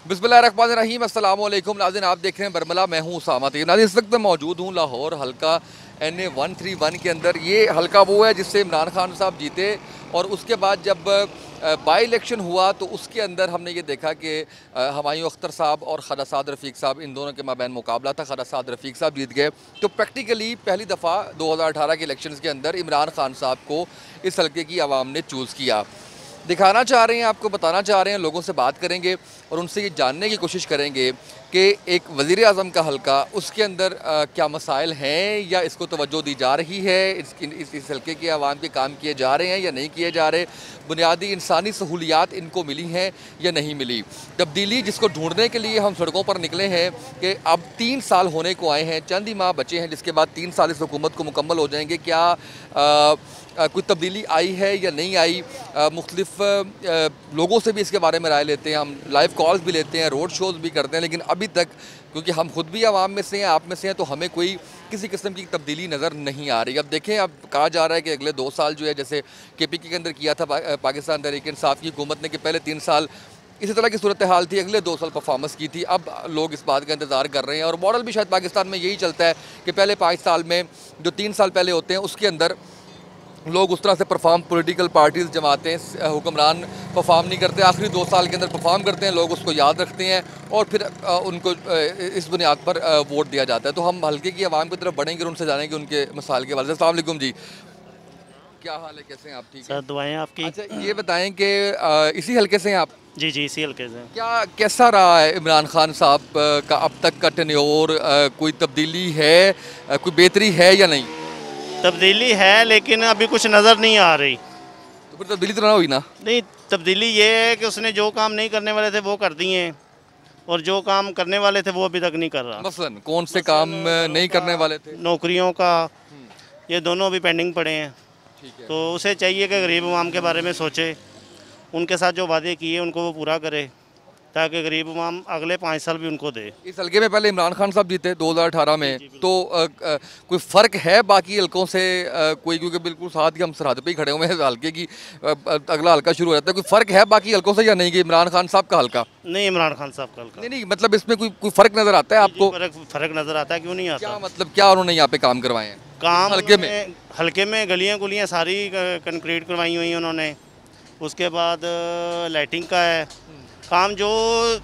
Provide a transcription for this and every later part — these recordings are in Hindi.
बिस्मिल्लाहिर्रहमानिर्रहीम अस्सलाम वालेकुम नाज़रीन, आप देख रहे हैं बरमला। मैं हूँ उसामा तैयब। नाज़रीन, इस वक्त मैं मौजूद हूँ लाहौर हल्का NA 131 के अंदर। ये हल्का वो है जिससे इमरान खान साहब जीते और उसके बाद जब बाई इलेक्शन हुआ तो उसके अंदर हमने ये देखा कि हुमायूं अख्तर साहब और ख्वाजा साद रफ़ीक साहब, इन दोनों के माबैन मुकाबला था। ख्वाजा साद रफ़ीक साहब जीत गए। तो प्रैक्टिकली पहली दफ़ा 2018 के इलेक्शन के अंदर इमरान खान साहब को इस हल्के की आवाम ने चूज़ किया। दिखाना चाह रहे हैं, आपको बताना चाह रहे हैं, लोगों से बात करेंगे और उनसे ये जानने की कोशिश करेंगे कि एक वज़ीर आज़म का हल्का, उसके अंदर क्या मसाइल हैं या इसको तवज्जो दी जा रही है, इस हल्के के आवाम के काम किए जा रहे हैं या नहीं किए जा रहे, बुनियादी इंसानी सहूलियात इनको मिली हैं या नहीं मिली। तब्दीली जिसको ढूंढने के लिए हम सड़कों पर निकले हैं कि अब 3 साल होने को आए हैं, चंद ही माह बचे हैं जिसके बाद 3 साल इस हुकूमत को मुकम्मल हो जाएंगे। क्या कोई तब्दीली आई है या नहीं आई। मुख्तलिफ लोगों से भी इसके बारे में राय लेते हैं, हम लाइव कॉल्स भी लेते हैं, रोड शोज़ भी करते हैं, लेकिन अभी तक क्योंकि हम खुद भी आवाम में से हैं, आप में से हैं, तो हमें कोई किसी किस्म की तब्दीली नज़र नहीं आ रही। अब देखें, अब कहा जा रहा है कि अगले 2 साल जो है, जैसे KPK के अंदर किया था पाकिस्तान तहरीक इंसाफ की हुकूमत ने, कि पहले 3 साल इसी तरह की सूरत हाल थी, अगले 2 साल परफॉर्मेंस की थी। अब लोग इस बात का इंतज़ार कर रहे हैं और मॉडल भी शायद पाकिस्तान में यही चलता है कि पहले 5 साल में जो 3 साल पहले होते हैं उसके अंदर लोग उस तरह से परफॉर्म, पॉलिटिकल पार्टीज़, जमातें, हुक्मरान परफॉर्म नहीं करते, आखिरी 2 साल के अंदर परफॉर्म करते हैं, लोग उसको याद रखते हैं और फिर उनको इस बुनियाद पर वोट दिया जाता है। तो हम हल्के की आवाम की तरफ बढ़ेंगे और उनसे जानेंगे उनके मसाइल के बारे में। अस्सलाम वालेकुम जी, क्या हाल है, कैसे हैं आप? ठीक है सर, दुआएं आपकी। अच्छा, ये बताएं कि इसी हल्के से हैं आप? जी जी, इसी हल्के से। कैसा रहा है इमरान खान साहब का अब तक का टेन्योर? कोई तब्दीली है, कोई बेहतरी है या नहीं? तब्दीली है लेकिन अभी कुछ नज़र नहीं आ रही। तो फिर तब्दीली तो ना हुई ना? नहीं, तब्दीली ये है कि उसने जो काम नहीं करने वाले थे वो कर दिए हैं और जो काम करने वाले थे वो अभी तक नहीं कर रहा। मसलन कौन से काम नहीं करने वाले थे? नौकरियों का, ये दोनों अभी पेंडिंग पड़े हैं। ठीक है। तो उसे चाहिए कि गरीब अवाम के बारे में सोचे, उनके साथ जो वादे किए उनको वो पूरा करे ताकि गरीब अवाम अगले 5 साल भी उनको दे। इस हल्के में पहले इमरान खान साहब जीते 2018 में, तो कोई फ़र्क है बाकी हल्कों से? कोई, क्योंकि बिल्कुल साथ ही हम सरहद पे ही खड़े हुए हैं हल्के की, अगला हल्का शुरू हो जाता है, कोई फ़र्क है बाकी हल्कों से या नहीं कि इमरान खान साहब का हल्का? नहीं, इमरान खान साहब का हल्का नहीं, मतलब इसमें कोई फ़र्क नज़र आता है आपको? फ़र्क नज़र आता है, क्यों नहीं आता? क्या मतलब, क्या उन्होंने यहाँ पे काम करवाए हैं काम हल्के में? गलियाँ गुलियाँ सारी कंक्रीट करवाई हुई हैं उन्होंने। उसके बाद लाइटिंग का है काम, जो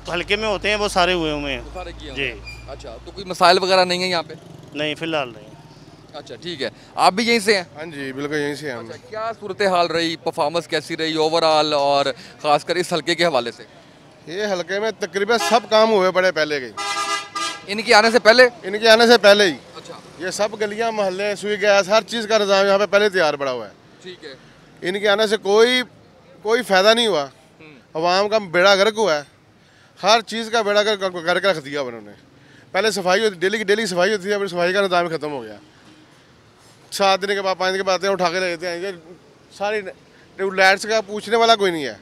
हल्के में होते हैं वो सारे हुए हैं सारे किए जी। अच्छा, तो कोई मसाइल वगैरह नहीं है यहाँ पे? नहीं, फ़िलहाल नहीं। अच्छा, ठीक है। आप भी यहीं से हैं? हाँ जी, बिल्कुल यहीं से हैं हम। अच्छा, क्या सूरत हाल रही, परफॉर्मेंस कैसी रही ओवरऑल, और ख़ासकर इस हल्के के हवाले से? ये हल्के में तकरीबन सब काम हुए पड़े पहले के, इनके आने से पहले? इनके आने से पहले ही। अच्छा, ये सब गलियां, मोहल्ले, सुई गैस, हर चीज़ का निज़ाम यहाँ पे पहले तैयार पड़ा हुआ है। ठीक है। इनके आने से कोई फ़ायदा नहीं हुआ, अवाम का बेड़ा गर्क हुआ है। हर चीज़ का बेड़ा गर्क करके रख दिया उन्होंने। पहले सफाई होती, डेली की डेली सफाई होती थी, अभी सफाई का निज़ाम ख़त्म हो गया। 7 दिन के बाद, 5 दिन के बाद उठा के ले जाते हैं। ये सारी ट्यूबलाइट्स का पूछने वाला कोई नहीं है।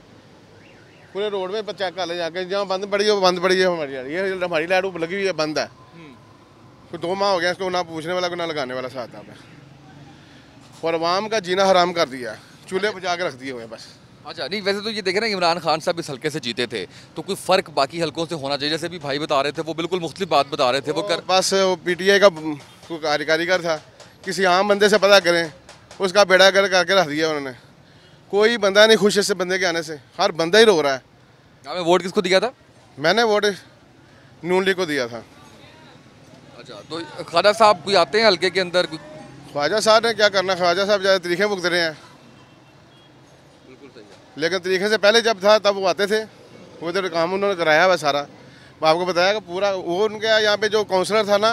पूरे रोड में चेक कर ले जाके, जहाँ बंद पड़ी है वो बंद पड़ी है। हमारी लाइट लगी हुई है, बंद है। तो 2 माह हो गया इसको, ना पूछने वाला, को ना लगाने वाला साथ में। और अवाम का जीना हराम कर दिया, चूल्हे बजा के रख दिए हुए बस। अच्छा, नहीं वैसे तो ये देखें ना, इमरान खान साहब इस हल्के से जीते थे, तो कोई फ़र्क बाकी हल्कों से होना चाहिए। जैसे भी भाई बता रहे थे, वो बिल्कुल मुख्तलिफ बात बता रहे थे। वो बस वो PTI का कोई कारीगर था, किसी आम बंदे से पता करें, उसका बेड़ा गर्क करके रख दिया उन्होंने। कोई बंदा नहीं खुश इस बंदे के आने से, हर बंदा ही रो रहा है। आपने वोट किसको दिया था? मैंने वोट नून लीग को दिया था। अच्छा, तो ख्वाजा साहब कोई आते हैं हल्के के अंदर? ख्वाजा साहब ने क्या करना, ख्वाजा साहब ज़्यादा तरीक़े भुगत रहे हैं। बिल्कुल सही है। लेकिन तरीक़े से पहले जब था तब वो आते थे, वो तो काम उन्होंने कराया हुआ सारा। मैं आपको बताया कि पूरा वो उनके यहाँ पे जो काउंसलर था ना,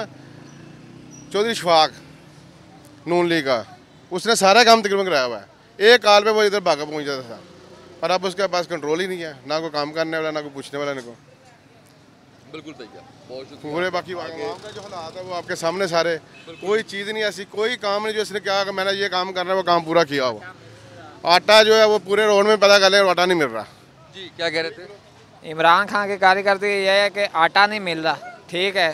चौधरी शफाक, नून लीग का, उसने सारा काम तकरीबन कराया हुआ है। एक काल पे वो इधर भागा पहुँच जाता था, पर अब उसके पास कंट्रोल ही नहीं है, ना कोई काम करने वाला, ना कोई पूछने वाला। इनको बिल्कुल सही है, बहुत शुक्रिया। पूरे बाकी आवाम का जो हालात है वो आपके सामने सारे, कोई चीज़ नहीं ऐसी, कोई काम नहीं जो इसने कहा कि मैंने ये काम करना है वो काम पूरा किया हो। आटा जो है वो पूरे रोड में पता कर ले, आटा नहीं मिल रहा। जी, क्या कह रहे थे? इमरान खान के कार्यकर्ता ये है कि आटा नहीं मिल रहा, ठीक है,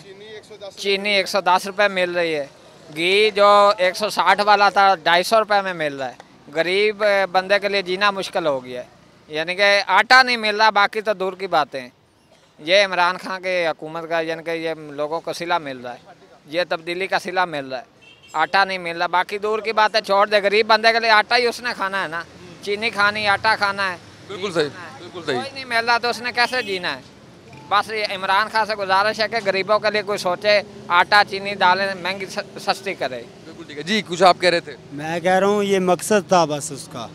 चीनी 110 रुपये मिल रही है, घी जो 160 वाला था 250 रुपये में मिल रहा है। गरीब बंदे के लिए जीना मुश्किल हो गया है, यानी कि आटा नहीं मिल रहा, बाकी तो दूर की बातें हैं। ये इमरान खान के हुकूमत का यानी कि ये लोगों को सिला मिल रहा है, ये तब्दीली का सिला मिल रहा है। आटा नहीं मिल रहा, बाकी दूर की बात है, छोड़ दे, गरीब बंदे के लिए आटा ही उसने खाना है ना, चीनी खानी, आटा खाना है। बिल्कुल सही, बिल्कुल सही। कोई नहीं मिल रहा तो उसने कैसे जीना है। बस ये इमरान खान से गुजारिश है कि गरीबों के लिए कोई सोचे, आटा चीनी दालें महंगी सस्ती करे। बिल्कुल ठीक है जी, कुछ आप कह रहे थे? मैं कह रहा हूँ ये मकसद था बस उसका,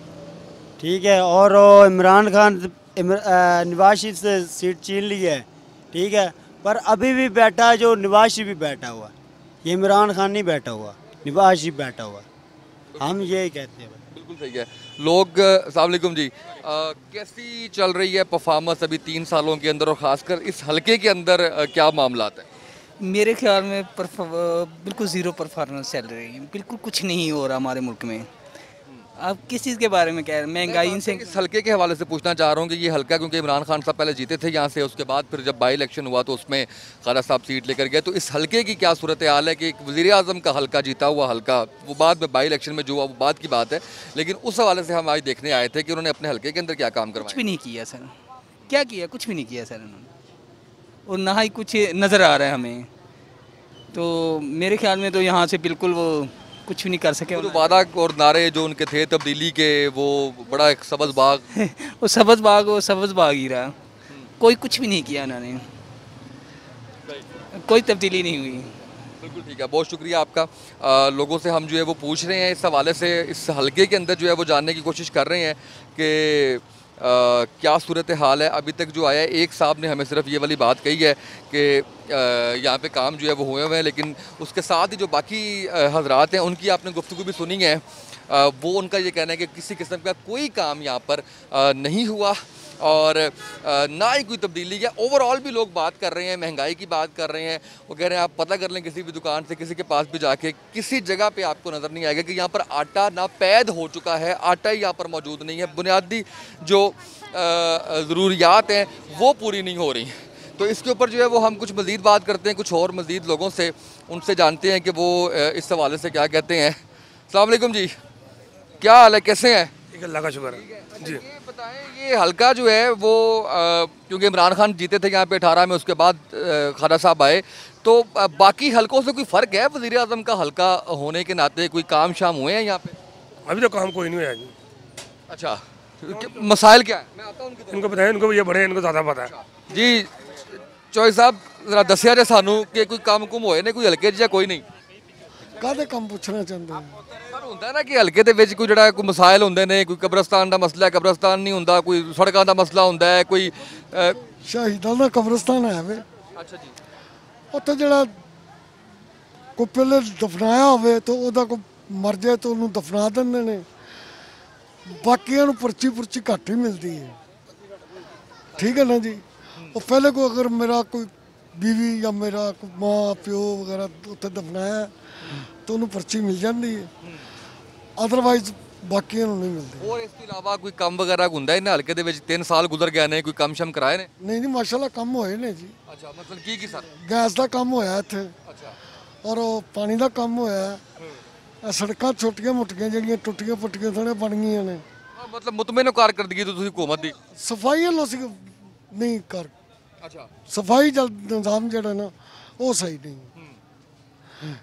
ठीक है। और वो इमरान खान नवाज शरीफ से सीट छीन ली है, ठीक है, पर अभी भी बैठा है जो नवाज शरीफ भी बैठा हुआ, ये इमरान खान नहीं बैठा हुआ, नवाज शरीफ बैठा हुआ, हम यही कहते हैं। बिल्कुल सही है। लोग अस्सलाम वालेकुम जी, कैसी चल रही है परफॉर्मेंस अभी 3 सालों के अंदर, और ख़ासकर इस हलके के अंदर क्या मामलात है? मेरे ख्याल में बिल्कुल ज़ीरो परफॉर्मेंस चल रही है, बिल्कुल कुछ नहीं हो रहा हमारे मुल्क में। आप किस चीज़ के बारे में कह रहे हैं? महंगाई से। इस हलके के हवाले से पूछना चाह रहा हूँ कि ये हलका, क्योंकि इमरान खान साहब पहले जीते थे यहाँ से, उसके बाद फिर जब बाई इलेक्शन हुआ तो उसमें खारा साहब सीट लेकर गए, तो इस हलके की क्या सूरत हाल है कि एक वज़ीर आज़म का हलका जीता हुआ हलका, वो बाद में बाई इलेक्शन में जो हुआ वो बात की बात है, लेकिन उस हवाले से हम आज देखने आए थे कि उन्होंने अपने हलके के अंदर क्या काम कुछ करवाया। भी नहीं किया सर, क्या किया? कुछ भी नहीं किया सर उन्होंने, और ना ही कुछ नज़र आ रहा है हमें। तो मेरे ख्याल में तो यहाँ से बिल्कुल वो कुछ भी नहीं कर सके। वो जो वादा और नारे जो उनके थे तब्दीली के, वो बड़ा एक सब्ज़ बाग वो सब्ज़ बाग ही रहा, कोई कुछ भी नहीं किया उन्होंने, कोई तब्दीली नहीं हुई। बिल्कुल ठीक है, बहुत शुक्रिया आपका। लोगों से हम जो है वो पूछ रहे हैं इस हवाले से, इस हलके के अंदर जो है वो जानने की कोशिश कर रहे हैं कि क्या सूरत हाल है। अभी तक जो आया है, एक साहब ने हमें सिर्फ ये वाली बात कही है कि यहाँ पे काम जो है वो हुए हुए हैं, लेकिन उसके साथ ही जो बाकी हजरात हैं उनकी आपने गुफ्तगू भी सुनी है, वो उनका ये कहना है कि किसी किस्म का कोई काम यहाँ पर नहीं हुआ और ना ही कोई तब्दीली है। ओवरऑल भी लोग बात कर रहे हैं, महंगाई की बात कर रहे हैं, वो कह रहे हैं आप पता कर लें किसी भी दुकान से, किसी के पास भी जाके, किसी जगह पे आपको नज़र नहीं आएगा कि यहाँ पर आटा ना पैद हो चुका है, आटा ही यहाँ पर मौजूद नहीं है, बुनियादी जो ज़रूरियात हैं वो पूरी नहीं हो रही। तो इसके ऊपर जो है वो हम कुछ मज़ीद बात करते हैं कुछ और मज़ीद लोगों से, उनसे जानते हैं कि वो इस हवाले से क्या कहते हैं। अस्सलाम वालेकुम जी, क्या हाल है, कैसे हैं? अल्लाह का शुक्र है जी। ये बताएं, ये हलका जो है वो क्योंकि इमरान खान जीते थे यहाँ पे 18 में, उसके बाद खारा साहब आए, तो बाकी हलकों से कोई फ़र्क है वज़ीर आज़म का हलका होने के नाते? कोई काम शाम हुए हैं यहाँ पे? अभी तो काम कोई नहीं हुआ जी। अच्छा, मसाइल क्या है? मैं आता हूँ उनकी तरफ। इनको बताएं, इनको ये बड़े, इनको ज़्यादा पता है जी। चौधरी साहब जरा दसिया जे सानू कि कोई काम कुम होए ने कोई हलके 'ਚ ਜਾਂ कोई नहीं? ਕਾਹਦੇ ਕੰਮ ਪੁੱਛਣਾ ਚਾਹੁੰਦੇ ਹੋ? ਸਰ ਹੁੰਦਾ ਨਾ ਕਿ ਹਲਕੇ ਦੇ ਵਿੱਚ ਕੋਈ ਜਿਹੜਾ ਕੋਈ ਮਸਾਇਲ ਹੁੰਦੇ ਨੇ, ਕੋਈ ਕਬਰਸਤਾਨ ਦਾ ਮਸਲਾ ਹੈ, ਕਬਰਸਤਾਨ ਨਹੀਂ ਹੁੰਦਾ, ਕੋਈ ਸੜਕਾਂ ਦਾ ਮਸਲਾ ਹੁੰਦਾ ਹੈ, ਕੋਈ ਸ਼ਹੀਦਾਂ ਦਾ ਕਬਰਸਤਾਨ ਹੈ ਵੇ, ਅੱਛਾ ਜੀ, ਉੱਥੇ ਜਿਹੜਾ ਕੋਈ ਪਹਿਲੇ ਦਫਨਾਇਆ ਹੋਵੇ ਤਾਂ ਉਹਦਾ ਕੋਈ ਮਰ ਜਾਏ ਤਾਂ ਉਹਨੂੰ ਦਫਨਾ ਦਿੰਦੇ ਨੇ, ਬਾਕੀਆਂ ਨੂੰ ਪਰਚੀ ਘੱਟ ਹੀ ਮਿਲਦੀ ਹੈ, ਠੀਕ ਹੈ ਨਾ ਜੀ। ਉਹ ਪਹਿਲੇ ਕੋਈ ਅਗਰ ਮੇਰਾ ਕੋਈ बीवी या मेरा माँ प्यो वगैरह उत्थे दफनाया तो उन्होंने पर्ची मिल जाती है, अदरवाइज बाकी नहीं मिलती। और इस अलावा कोई काम वगैरह ਹੁੰਦਾ ਇਹਨਾਂ ਹਲਕੇ ਦੇ ਵਿੱਚ 3 ਸਾਲ ਗੁਜ਼ਰ ਗਏ ਨੇ, ਕੋਈ ਕੰਮ ਸ਼ਮ ਕਰਾਏ ਨੇ? नहीं नहीं माशाल्लाह कम होए ने जी। अच्छा, मतलब की सर? गैस का काम होया इत्थे, अच्छा, और पानी का काम होया, सड़कां छोटियां मोटियां ਜਿਹੜੀਆਂ ਟੁੱਟੀਆਂ ਪੱਟੀਆਂ ਥੋੜੇ ਬਣ ਗਈਆਂ ਨੇ। मतलब मुतमिन कारकर्दगी तो ਤੁਸੀਂ हुकूमत ਦੀ? सफाई वालों से नहीं कर, अच्छा, सफाई निज़ाम ਜਿਹੜਾ ਨਾ ਉਹ ਸਹੀ ਨਹੀਂ,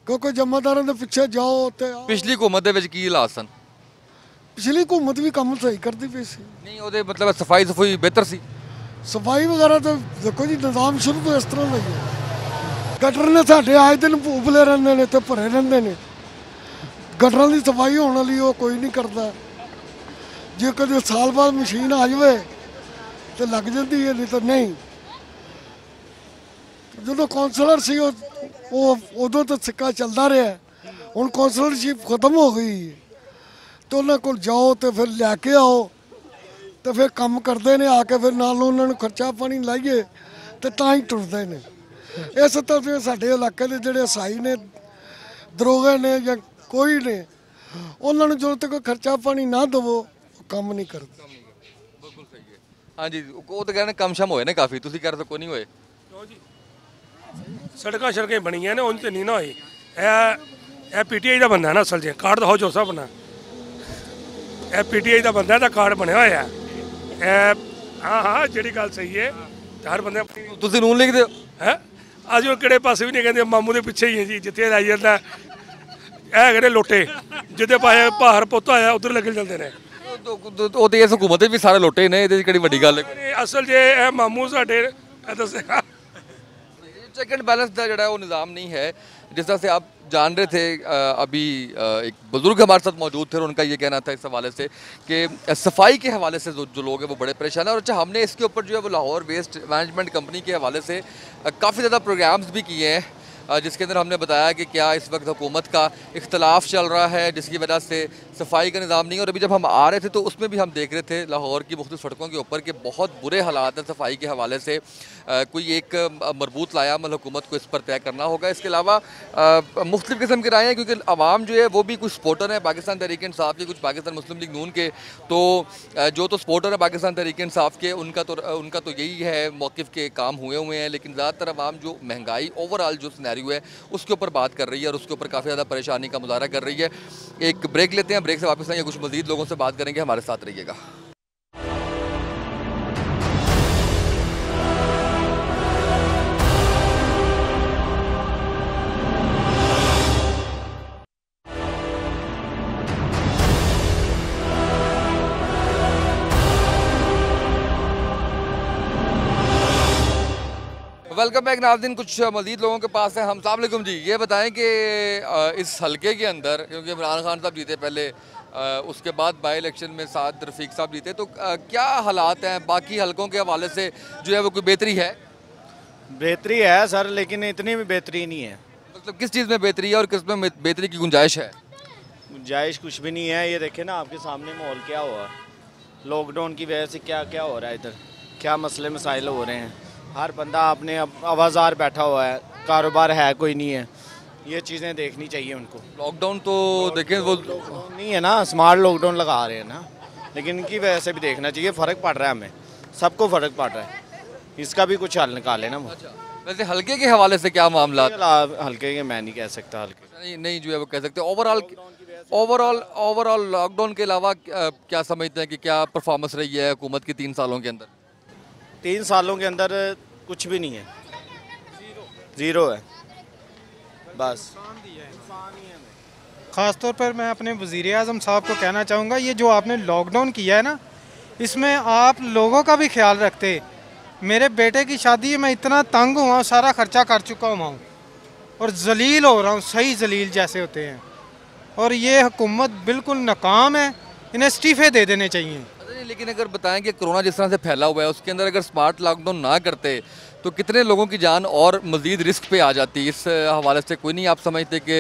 ਕਿਉਂਕਿ ਜਮਾਦਾਰਾਂ ਦੇ ਪਿੱਛੇ ਜਾਓ ਤੇ ਪਿਛਲੀ हुकूमत ਦੇ ਵਿੱਚ ਕੀ ਹਾਲਾਤ ਸਨ? ਪਿਛਲੀ हुकूमत ਵੀ ਕੰਮ ਸਹੀ ਕਰਦੀ ਪਈ ਸੀ। ਨਹੀਂ ਉਹਦੇ मतलब ਸਫਾਈ ਬਿਹਤਰ ਸੀ? ਸਫਾਈ ਵਗੈਰਾ ਤਾਂ ਦੇਖੋ ਜੀ ਨਿਜ਼ਾਮ ਸ਼ੁਰੂ ਤੋਂ ਇਸ ਤਰ੍ਹਾਂ ਦਾ ਹੀ ਹੈ। ਗਟਰ ਨੇ ਸਾਡੇ ਆਏ ਦਿਨ ਉਬਲੇ ਰਹਿੰਦੇ ਨੇ ਤੇ ਭਰੇ ਰਹਿੰਦੇ ਨੇ, ਗਟਰਾਂ ਦੀ ਸਫਾਈ ਹੋਣ ਵਾਲੀ ਉਹ ਕੋਈ ਨਹੀਂ ਕਰਦਾ। ਜੇ ਕਦੇ ਸਾਲ ਬਾਅਦ ਮਸ਼ੀਨ ਆ ਜਾਵੇ ਤੇ ਲੱਗ ਜਾਂਦੀ ਹੈ, ਨਹੀਂ ਤਾਂ ਨਹੀਂ। ਜਦੋਂ ਕੌਂਸਲਰ ਸੀ ਉਹ ਉਦੋਂ ਤਾਂ ਸਿੱਕਾ ਚੱਲਦਾ ਰਿਹਾ, ਹੁਣ ਕੌਂਸਲਰਸ਼ਿਪ ਖਤਮ ਹੋ ਗਈ ਤਾਂ ਉਹਨਾਂ ਕੋਲ ਜਾਓ ਤੇ ਫਿਰ ਲੈ ਕੇ ਆਓ ਤੇ ਫਿਰ ਕੰਮ ਕਰਦੇ ਨੇ, ਆ ਕੇ ਫਿਰ ਨਾਲ ਉਹਨਾਂ ਨੂੰ ਖਰਚਾ ਪਾਣੀ ਲਾਈਏ ਤੇ ਤਾਂ ਹੀ ਟੁਰਦੇ ਨੇ। ਇਸ ਤਰ੍ਹਾਂ ਸਾਡੇ ਇਲਾਕੇ ਦੇ ਜਿਹੜੇ ਸਾਈ ਨੇ, ਦਰੋਗੇ ਨੇ ਜਾਂ ਕੋਈ ਨੇ, ਉਹਨਾਂ ਨੂੰ ਜਦੋਂ ਤੱਕ ਖਰਚਾ ਪਾਣੀ ਨਾ ਦੇਵੋ ਕੰਮ ਨਹੀਂ ਕਰਦੇ। ਬਿਲਕੁਲ ਸਹੀ ਹੈ। ਹਾਂਜੀ, ਉਹ ਤਾਂ ਕਹਿੰਦੇ ਕੰਮ ਸ਼ਮ ਹੋਏ ਨੇ ਕਾਫੀ, ਤੁਸੀਂ ਕਹਿ ਰਹੇ ਕੋਈ ਨਹੀਂ ਹੋਏ? सड़क बनिया ने उन तो नहीं ना हुई। यह PTI का बंदा है ना, असल च कार्ड तो हो जो सब बना, यह PTI का बंदा है, कार्ड बनया हुआ है। हाँ हाँ, जी गल सही है, ਤੇ ਹਰ ਬੰਦੇ ਤੁਸੀਂ ਨੂਨ ਲਿਖਦੇ ਹੋ? ਹੈ ਅੱਜ ਉਹ ਕਿਹੜੇ ਪਾਸੇ ਵੀ ਨਹੀਂ ਕਹਿੰਦੇ, ਮਾਮੂ ਦੇ ਪਿੱਛੇ ਹੀ ਹੈ ਜੀ, ਜਿੱਥੇ ਆਈ ਜਾਂਦਾ ਇਹ ਕਿਹੜੇ ਲੋਟੇ ਜਿੱਦੇ ਪਾਏ ਭਾਰ ਪੁੱਤ ਆਇਆ ਉਧਰ ਲੱਗੇ ਜਾਂਦੇ ਨੇ। ਉਹ ਤੇ ਇਸ ਹਕੂਮਤ ਦੇ ਵੀ ਸਾਰੇ ਲੋਟੇ ਨੇ, ਇਹਦੇ 'ਚ ਕਿਹੜੀ ਵੱਡੀ ਗੱਲ ਹੈ? ਅਸਲ ਜੇ ਇਹ ਮਾਮੂ ਸਾਡੇ ਇਹ ਦੱਸਿਆ चेक एंड बैलेंस का जड़ा वो निज़ाम नहीं है। जिस तरह से आप जान रहे थे अभी एक बुज़ुर्ग हमारे साथ मौजूद थे और उनका ये कहना था इस हवाले से कि सफाई के हवाले से जो लोग हैं वो बड़े परेशान हैं। और अच्छा, हमने इसके ऊपर जो है वो लाहौर वेस्ट मैनेजमेंट कंपनी के हवाले से काफ़ी ज़्यादा प्रोग्राम्स भी किए हैं, जिसके अंदर हमने बताया कि क्या इस वक्त हुकूमत का इख्तलाफ चल रहा है जिसकी वजह से सफाई का निज़ाम नहीं है। और अभी जब हम आ रहे थे तो उसमें भी हम देख रहे थे लाहौर की मुख्तलिफ सड़कों के ऊपर के बहुत बुरे हालात हैं सफाई के हवाले से। कोई एक मरबूत लायामल हुकूमत को इस पर तय करना होगा। इसके अलावा मुख्तलिफ किस्म की राय हैं, क्योंकि आवाम जो है वो भी कुछ सपोर्टर हैं पाकिस्तान तहरीक इंसाफ के, कुछ पाकिस्तान मुस्लिम लीग नून के। तो जो तो सपोर्टर है पाकिस्तान तहरीक इंसाफ के, उनका तो यही है मौक़िफ़ के काम हुए हैं, लेकिन ज़्यादातर आवाम जो महंगाई ओवरऑल जो सिनेरियो है उसके ऊपर बात कर रही है और उसके ऊपर काफ़ी ज़्यादा परेशानी का मुजाहरा कर रही है। एक ब्रेक लेते हैं, ब्रेक से वापस आएंगे, कुछ मज़ीद लोगों से बात करेंगे, हमारे साथ रहिएगा। वेलकम बैक नाज़रीन, कुछ मज़ीद लोगों के पास है हम। अस्सलाम वालेकुम जी, ये बताएं कि इस हलके के अंदर, क्योंकि इमरान खान साहब जीते पहले, उसके बाद बाई इलेक्शन में साद रफ़ीक साहब जीते, तो क्या हालात हैं बाकी हलकों के हवाले से? जो है वो कोई बेहतरी है? बेहतरी है सर, लेकिन इतनी भी बेहतरी नहीं है। मतलब किस चीज़ में बेहतरी है और किस में बेहतरी की गुंजाइश है? गुंजाइश कुछ भी नहीं है। ये देखे ना आपके सामने माहौल क्या हुआ, लॉकडाउन की वजह से क्या क्या हो रहा है इधर, क्या मसले मसाइल हो रहे हैं। हर बंदा अपने आवाज़ार बैठा हुआ है, कारोबार है कोई नहीं है। ये चीज़ें देखनी चाहिए उनको। लॉकडाउन तो देखें वो लॉकडाउन नहीं है ना, स्मार्ट लॉकडाउन लगा रहे हैं ना, लेकिन इनकी वजह से भी देखना चाहिए। फ़र्क पड़ रहा है हमें, सबको फ़र्क पड़ रहा है, इसका भी कुछ हल निकाले ना वो। वैसे हल्के के हवाले से क्या मामला? हल्के के मैं नहीं कह सकता, हल्के नहीं जो है वो कह सकते। ओवरऑल लॉकडाउन के अलावा क्या समझते हैं कि क्या परफॉर्मेंस रही है हुकूमत की 3 सालों के अंदर? 3 सालों के अंदर कुछ भी नहीं है, ज़ीरो है बस। ख़ास तौर पर मैं अपने वज़ीर आज़म साहब को कहना चाहूँगा, ये जो आपने लॉकडाउन किया है ना, इसमें आप लोगों का भी ख्याल रखते। मेरे बेटे की शादी है, मैं इतना तंग हुआ, सारा ख़र्चा कर चुका हुआ हूँ और जलील हो रहा हूँ, सही जलील जैसे होते हैं। और ये हुकूमत बिल्कुल नाकाम है, इन्हें इस्तीफ़े दे देने चाहिए। लेकिन अगर बताएं कि कोरोना जिस तरह से फैला हुआ है उसके अंदर अगर स्मार्ट लॉकडाउन ना करते तो कितने लोगों की जान और मज़ीद रिस्क पे आ जाती? इस हवाले से कोई नहीं आप समझते कि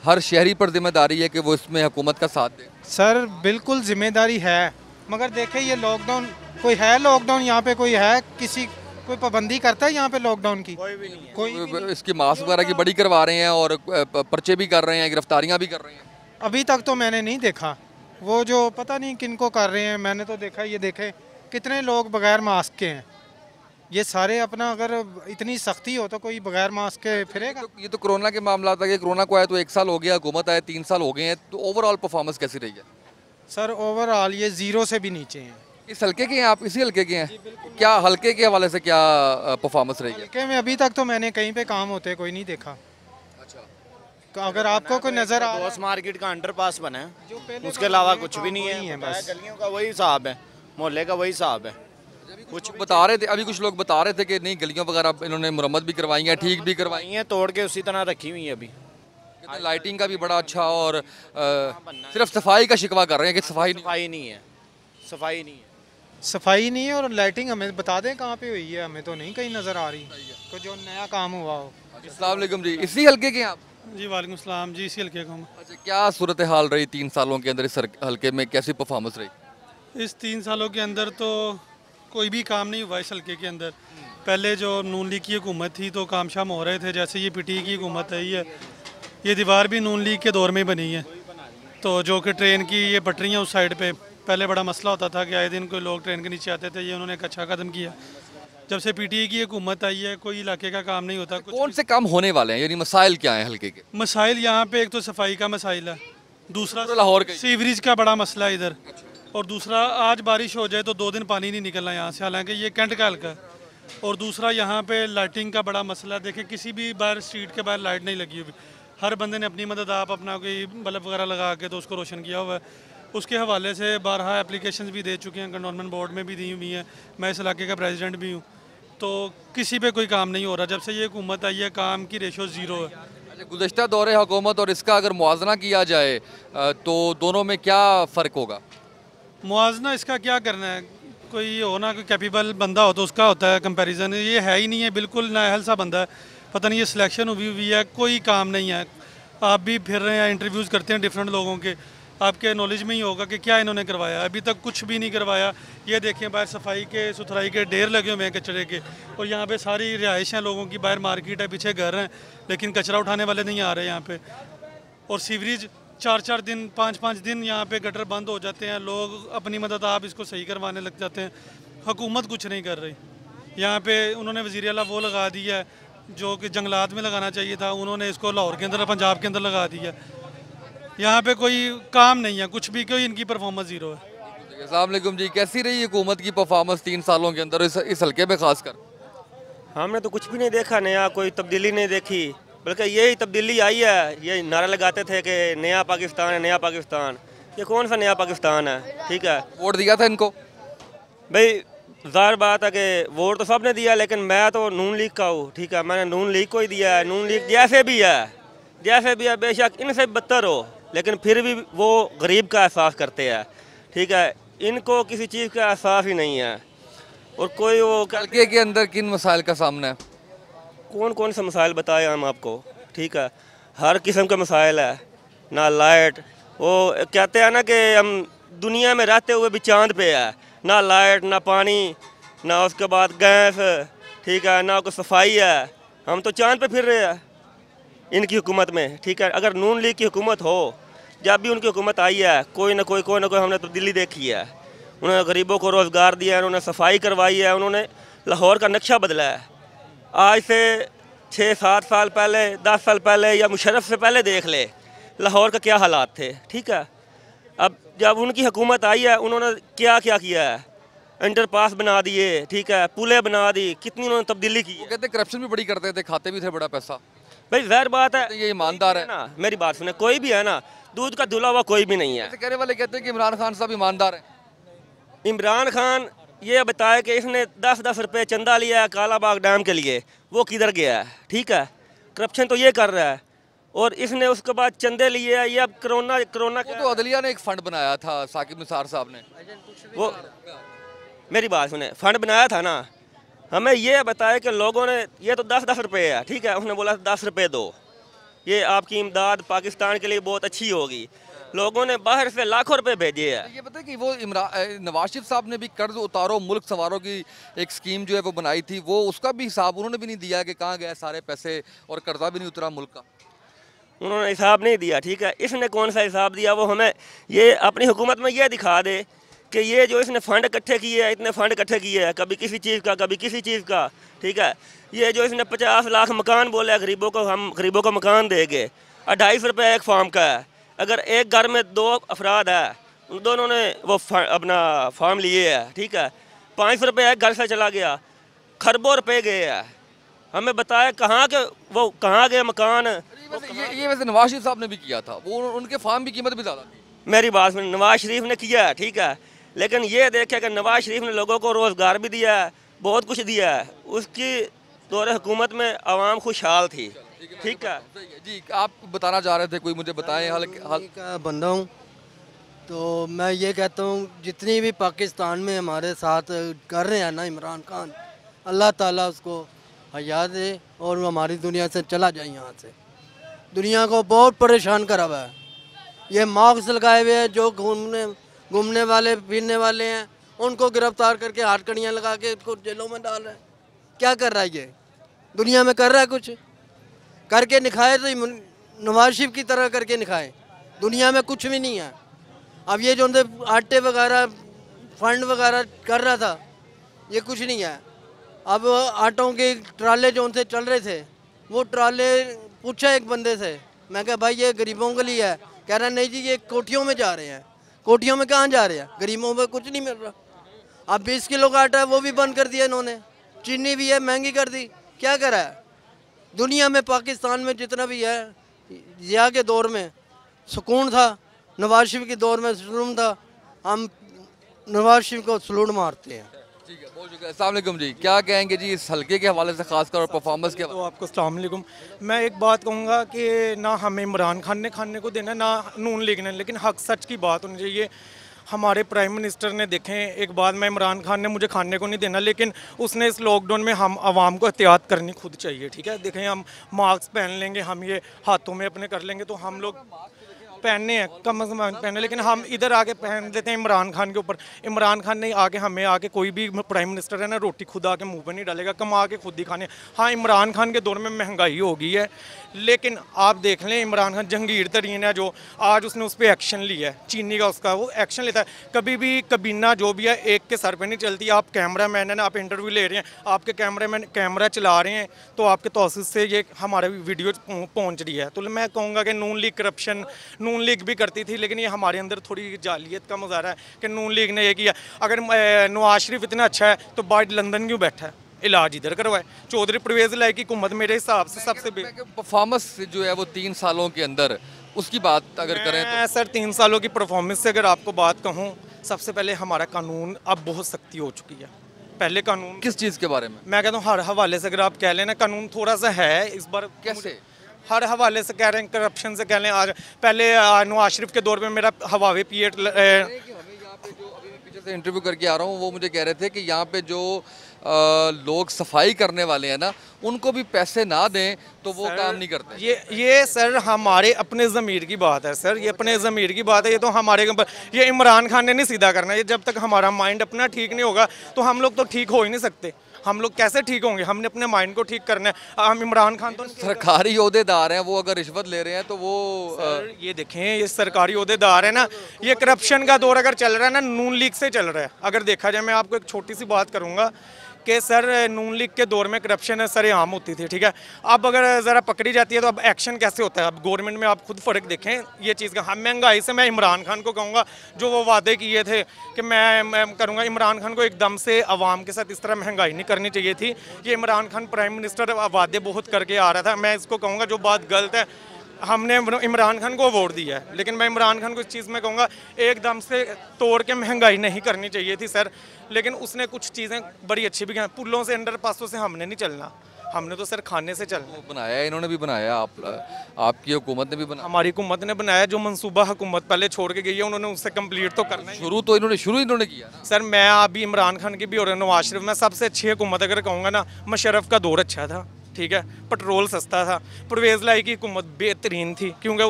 हर शहरी पर जिम्मेदारी है कि वो इसमें हुकूमत का साथ दे? सर बिल्कुल ज़िम्मेदारी है, मगर देखें ये लॉकडाउन, कोई है लॉकडाउन यहाँ पे, कोई है किसी कोई पाबंदी करता है यहाँ पे लॉकडाउन की? कोई भी नहीं है। कोई इसकी मास्क वगैरह की बड़ी करवा रहे हैं और पर्चे भी कर रहे हैं, गिरफ्तारियाँ भी कर रहे हैं। अभी तक तो मैंने नहीं देखा, वो जो पता नहीं किनको कर रहे हैं। मैंने तो देखा, ये देखे कितने लोग बगैर मास्क के हैं। ये सारे अपना, अगर इतनी सख्ती हो तो कोई बगैर मास्क के फिरेगा? ये तो कोरोना के मामला था कि कोरोना को आया तो 1 साल हो गया, हुकूमत आए 3 साल हो गए हैं, तो ओवरऑल परफॉर्मेंस कैसी रही है? सर ओवरऑल ये ज़ीरो से भी नीचे हैं। इस हल्के के हैं आप? इसी हल्के के हैं? क्या हल्के के हवाले से क्या परफॉर्मेंस रही है? हल्के में अभी तक तो मैंने कहीं पे काम होते कोई नहीं देखा। अगर आपको कोई नजर आ दोस्त मार्केट का अंडरपास बना है, उसके अलावा कुछ भी नहीं है। बस गलियों का वही हिसाब है, मोहल्ले का वही हिसाब है। कुछ बता रहे थे, अभी कुछ लोग बता रहे थे कि नहीं गलियों वगैरह इन्होंने मुरम्मत भी करवाई है, ठीक भी करवाई है, तोड़ के उसी तरह रखी हुई है। अभी लाइटिंग का भी बड़ा अच्छा, और सिर्फ सफाई का शिकवा कर रहे हैं कि सफाई नहीं है, सफाई नहीं है, सफाई नहीं है। और लाइटिंग हमें बता दें कहाँ पे हुई है, हमें तो नहीं कहीं नज़र आ रही कोई जो नया काम हुआ हो। अस्सलाम वालेकुम जी, इसी हल्के के आप? जी वालेकुम सलाम जी, इसी हल्के को। अच्छा, क्या सूरत हाल रही 3 सालों के अंदर इस हल्के में, कैसी परफॉर्मेंस रही? इस 3 सालों के अंदर तो कोई भी काम नहीं हुआ इस हल्के के अंदर। पहले जो नून लीग की हुकूमत थी तो काम शाम हो रहे थे, जैसे ये पीटी की हुकूमत आई है, ये दीवार भी नून लीग के दौर में बनी है। तो जो कि ट्रेन की ये पटरियाँ उस साइड पे पहले बड़ा मसला होता था कि आए दिन कोई लोग ट्रेन के नीचे आते थे, ये उन्होंने एक अच्छा कदम किया। जब से पीटीआई की हुकूमत आई है कोई इलाके का काम नहीं होता। कौन से काम होने वाले हैं, यानी मसाइल क्या हैं हल्के के? मसाइल यहाँ पे एक तो सफाई का मसाइल है, दूसरा लाहौर का सीवरेज का बड़ा मसला है इधर, और दूसरा आज बारिश हो जाए तो 2 दिन पानी नहीं निकलना यहाँ से, हालांकि ये कैंट का हल्का है। और दूसरा यहाँ पे लाइटिंग का बड़ा मसला है। देखिए किसी भी बाहर स्ट्रीट के बाहर लाइट नहीं लगी हुई, हर बंदे ने अपनी मदद आप अपना कोई बल्ब वगैरह लगा के तो उसको रोशन किया हुआ है। उसके हवाले से बारहा एप्लीकेशंस भी दे चुके हैं, कंटोनमेंट बोर्ड में भी दी हुई हैं, मैं इस इलाके का प्रेसिडेंट भी हूँ, तो किसी पे कोई काम नहीं हो रहा। जब से ये हुकूमत आई है काम की रेशो ज़ीरो है। गुज़श्ता दौरे हुकूमत और इसका अगर मुआवजना किया जाए तो दोनों में क्या फ़र्क होगा? मुआवजना इसका क्या करना है, कोई हो ना कोई कैपेबल बंदा हो तो उसका होता है कंपैरिजन, ये है ही नहीं है, बिल्कुल नाअहल सा बंदा है, पता नहीं ये सिलेक्शन हुई है, कोई काम नहीं है। आप भी फिर रहे हैं, इंटरव्यूज़ करते हैं डिफरेंट लोगों के, आपके नॉलेज में ही होगा कि क्या इन्होंने करवाया, अभी तक कुछ भी नहीं करवाया। ये देखें बाहर सफाई के सुथराई के ढेर लगे हुए हैं कचरे के, और यहाँ पे सारी रिहाइश हैं लोगों की, बाहर मार्केट है, पीछे घर हैं, लेकिन कचरा उठाने वाले नहीं आ रहे यहाँ पे। और सीवरेज 4-4 दिन 5-5 दिन यहाँ पे गटर बंद हो जाते हैं, लोग अपनी मदद आप इसको सही करवाने लग जाते हैं, हुकूमत कुछ नहीं कर रही। यहाँ पे उन्होंने वज़ीर आला वो लगा दिया है जो कि जंगलात में लगाना चाहिए था, उन्होंने इसको लाहौर के अंदर पंजाब के अंदर लगा दिया। यहाँ पे कोई काम नहीं है, कुछ भी, कोई इनकी परफॉर्मेंस ज़ीरो है। अस्सलाम वालेकुम जी, कैसी रही हुकूमत की परफॉर्मेंस 3 सालों के अंदर इस हल्के में खासकर? हमने तो कुछ भी नहीं देखा, नया कोई तब्दीली नहीं देखी, बल्कि यही तब्दीली आई है। ये नारा लगाते थे कि नया पाकिस्तान है, नया पाकिस्तान, ये कौन सा नया पाकिस्तान है? ठीक है, वोट दिया था इनको भाई, ज़ाहिर बात है कि वोट तो सब ने दिया, लेकिन मैं तो नून लीग का हूँ, ठीक है, मैंने नून लीग को ही दिया है। नून लीग जैसे भी है बेशक इनसे बदतर हो, लेकिन फिर भी वो गरीब का एहसास करते हैं, ठीक है, इनको किसी चीज़ का एहसास ही नहीं है। और कोई वो हल्के के अंदर किन मसाइल का सामना है? कौन कौन से मसाइल बताए हम आपको, ठीक है, हर किस्म का मसाइल है, ना लाइट, वो कहते हैं ना कि हम दुनिया में रहते हुए भी चांद पे है, ना लाइट, ना पानी, ना उसके बाद गैस, ठीक है, ना कोई सफाई है, हम तो चांद पे फिर रहे हैं इनकी हुकूमत में, ठीक है। अगर नून लीग की हुकूमत हो, जब भी उनकी हुकूमत आई है, कोई ना कोई हमने तब्दीली देखी है। उन्होंने गरीबों को रोज़गार दिया है, उन्होंने सफाई करवाई है, उन्होंने लाहौर का नक्शा बदला है। आज से 6-7 साल पहले, 10 साल पहले या मुशर्रफ से पहले देख ले लाहौर का क्या हालात थे, ठीक है। अब जब उनकी हुकूमत आई है, उन्होंने क्या क्या किया है, अंडरपास बना दिए, ठीक है, पुलें बना दी, कितनी उन्होंने तब्दीली की। कहते करप्शन भी बड़ी करते थे, खाते भी थे बड़ा पैसा। भाई ज़ाहिर बात है, ये ईमानदार है ना, मेरी बात सुने, कोई भी है ना, दूध का धुला हुआ कोई भी नहीं है। कहने वाले कहते हैं कि इमरान खान साहब ईमानदार है। इमरान खान ये बताए कि इसने 10-10 रुपये चंदा लिया है काला बाग डैम के लिए, वो किधर गया है, ठीक है, करप्शन तो ये कर रहा है, और इसने उसके बाद चंदे लिए है। ये अब कोरोना तो अदलिया ने एक फंड बनाया था साकिब निसार साहब ने, वो मेरी बात सुने, फंड बनाया था ना, हमें ये बताया कि लोगों ने, ये तो 10-10 रुपये है, ठीक है, उसने बोला 10 रुपये दो, ये आपकी इमदाद पाकिस्तान के लिए बहुत अच्छी होगी। लोगों ने बाहर से लाखों रुपए भेजे हैं। ये पता है कि वो नवाज शरीफ साहब ने भी कर्ज उतारो मुल्क संवारो की एक स्कीम जो है वो बनाई थी, वो उसका भी हिसाब उन्होंने भी नहीं दिया कि कहाँ गए सारे पैसे, और कर्जा भी नहीं उतरा मुल्क का, उन्होंने हिसाब नहीं दिया, ठीक है। इसने कौन सा हिसाब दिया, वो हमें ये अपनी हुकूमत में ये दिखा दे कि ये जो इसने फ़ंड इकट्ठे किए हैं, इतने फ़ंड इकट्ठे किए हैं, कभी किसी चीज़ का, कभी किसी चीज़ का, ठीक है। ये जो इसने 50 लाख मकान बोला है गरीबों को, हम गरीबों को मकान देंगे, 250 रुपये एक फार्म का है। अगर एक घर में 2 अफराद है, उन दोनों ने वो अपना फार्म लिए है, ठीक है, 500 रुपये एक घर से चला गया, खरबों रुपये गए हैं। हमें बताया कहाँ के, वो कहाँ गए मकान। ये वैसे नवाज शरीफ साहब ने भी किया था, वो उनके फार्म की कीमत भी ज़्यादा थी। मेरी बात सुन, नवाज शरीफ ने किया है, ठीक है, लेकिन ये देखे कि नवाज शरीफ ने लोगों को रोज़गार भी दिया है, बहुत कुछ दिया है, उसकी दौरे हुकूमत में आवाम खुशहाल थी, ठीक है जी। आप बताना चाह रहे थे, कोई मुझे बताएं। हाल का बंदा हूँ, तो मैं ये कहता हूँ जितनी भी पाकिस्तान में हमारे साथ कर रहे हैं ना इमरान खान, अल्लाह ताला उसको हया दे और वो हमारी दुनिया से चला जाए। यहाँ से दुनिया को बहुत परेशान करा हुआ है। ये मास्क लगाए हुए हैं, जो घूमने वाले फिरने वाले हैं, उनको गिरफ्तार करके हाथकड़ियाँ लगा के उसको जेलों में डाल रहे हैं। क्या कर रहा है ये, दुनिया में कर रहा है कुछ, करके दिखाए तो नवाज शरीफ की तरह करके दिखाए। दुनिया में कुछ भी नहीं है। अब ये जो आटे वगैरह फंड वगैरह कर रहा था, ये कुछ नहीं है। अब आटों के ट्राले जो उनसे चल रहे थे, वो ट्राले पूछा एक बंदे से, मैं कहा भाई ये गरीबों के लिए है, कह रहा नहीं जी ये कोठियों में जा रहे हैं। कोठियों में कहाँ जा रहे हैं, गरीबों में कुछ नहीं मिल रहा। अब 20 किलो का आटा है वो भी बंद कर दिया इन्होंने, चीनी भी है, महंगी कर दी, क्या करा है दुनिया में। पाकिस्तान में जितना भी है, जिया के दौर में सुकून था, नवाज शरीफ के दौर में सुकून था, हम नवाज शरीफ को सलूट मारते हैं। ठीक है, बहुत शुक्रिया। अस्सलाम वालेकुम जी, क्या कहेंगे जी इस हल्के के हवाले से खासकर और परफॉर्मेंस के तो आपको अस्सलाम वालेकुम। मैं एक बात कहूँगा कि ना हमें इमरान खान ने खाने को देना, ना नून लीग ने, लेकिन हक सच की बात होनी चाहिए। हमारे प्राइम मिनिस्टर ने देखें, एक बात में, इमरान खान ने मुझे खाने को नहीं देना, लेकिन उसने इस लॉकडाउन में हम आवाम को एहतियात करनी खुद चाहिए। ठीक है, देखें हम मास्क पहन लेंगे, हम ये हाथों में अपने कर लेंगे, तो हम लोग पहनने हैं, कम से कम पहने, लेकिन हम इधर आके पहन देते हैं इमरान खान के ऊपर। इमरान खान ने आके हमें आके, कोई भी प्राइम मिनिस्टर है ना, रोटी खुद आके मुंह पे नहीं डालेगा, कमा के खुद ही खाने। हाँ, इमरान खान के दौर में महंगाई हो गई है, लेकिन आप देख लें इमरान खान, जहांगीर तरीन है जो आज उसने उस पर एक्शन लिया है, चीनी का उसका वो एक्शन लेता है। कभी भी कबीना जो भी है एक के सर पे नहीं चलती। आप कैमरा मैन है ना, आप इंटरव्यू ले रहे हैं, आपके कैमरा मैन कैमरा चला रहे हैं, तो आपके तौसीफ से ये हमारे वीडियो पहुँच रही है। तो मैं कहूँगा कि नून लीग करप्शन, नून लीग भी करती थी, लेकिन ये हमारे अंदर थोड़ी जालियत का मुजाहरा है कि नून लीग ने ये किया। अगर नवाज शरीफ इतना अच्छा है तो बाहर लंदन क्यों बैठा है, इलाज इधर करवाए। चौधरी परवेज लाई की हुकूमत मेरे हिसाब से सबसे परफॉर्मेंस जो है वो 3 सालों के अंदर, उसकी बात अगर करें तो सर 3 सालों की परफॉर्मेंस से अगर आपको बात कहूँ, सबसे पहले हमारा कानून अब बहुत सख्ती हो चुकी है। पहले कानून किस चीज़ के बारे में, मैं कहता हूँ हर हवाले से अगर आप कह लेना, कानून थोड़ा सा है इस बार। कैसे? हर हवाले से कह रहे हैं, करप्शन से कह लें। आज पहले नवाज शरीफ के दौर में मेरा हवावे पीएट पीछे से इंटरव्यू करके आ रहा हूँ, वो मुझे कह रहे थे कि यहाँ पे जो लोग सफाई करने वाले हैं ना, उनको भी पैसे ना दें तो वो काम नहीं करते। ये सर हमारे अपने ज़मीर की बात है सर, ये अपने ज़मीर की बात है। ये तो हमारे ये इमरान खान ने नहीं सीधा करना। ये जब तक हमारा माइंड अपना ठीक नहीं होगा तो हम लोग तो ठीक हो ही नहीं सकते। हम लोग कैसे ठीक होंगे? हमने अपने माइंड को ठीक करना है। हम इमरान खान तो सरकारी ओहदेदार हैं, वो अगर रिश्वत ले रहे हैं तो वो ये देखें, ये सरकारी ओहदेदार है ना, ये करप्शन का दौर अगर चल रहा है ना, नून लीग से चल रहा है। अगर देखा जाए, मैं आपको एक छोटी सी बात करूंगा कि सर नून लीग के दौर में करप्शन सरेआम होती थी, ठीक है। अब अगर ज़रा पकड़ी जाती है तो अब एक्शन कैसे होता है? अब गवर्नमेंट में आप खुद फ़र्क देखें ये चीज़ का। हम महंगाई से मैं इमरान खान को कहूँगा, जो वो वादे किए थे कि मैं करूँगा, इमरान खान को एकदम से आवाम के साथ इस तरह महंगाई नहीं करनी चाहिए थी। ये इमरान खान प्राइम मिनिस्टर वादे बहुत करके आ रहा था। मैं इसको कहूँगा जो बात गलत है, हमने इमरान खान को अवार्ड दिया है, लेकिन मैं इमरान खान को इस चीज़ में कहूँगा एकदम से तोड़ के महंगाई नहीं करनी चाहिए थी सर। लेकिन उसने कुछ चीज़ें बड़ी अच्छी भी की। पुलों से, अंडर पासों से हमने नहीं चलना, हमने तो सर खाने से चलना। बनाया है, इन्होंने भी बनाया, आपकी हुकूमत ने भी बनाया, हमारी हुकूमत ने बनाया। जो मंसूबा हुकूमत पहले छोड़ के गई है, उन्होंने उससे कंप्लीट तो करना है। शुरू इन्होंने किया ना सर। मैं अभी इमरान खान की भी और नवाज शरीफ में सबसे अच्छी हुकूमत अगर कहूँगा ना, मुशर्रफ का दौर अच्छा था, ठीक है, पेट्रोल सस्ता था। परवेज़ लाई की हुकूमत बेहतरीन थी, क्योंकि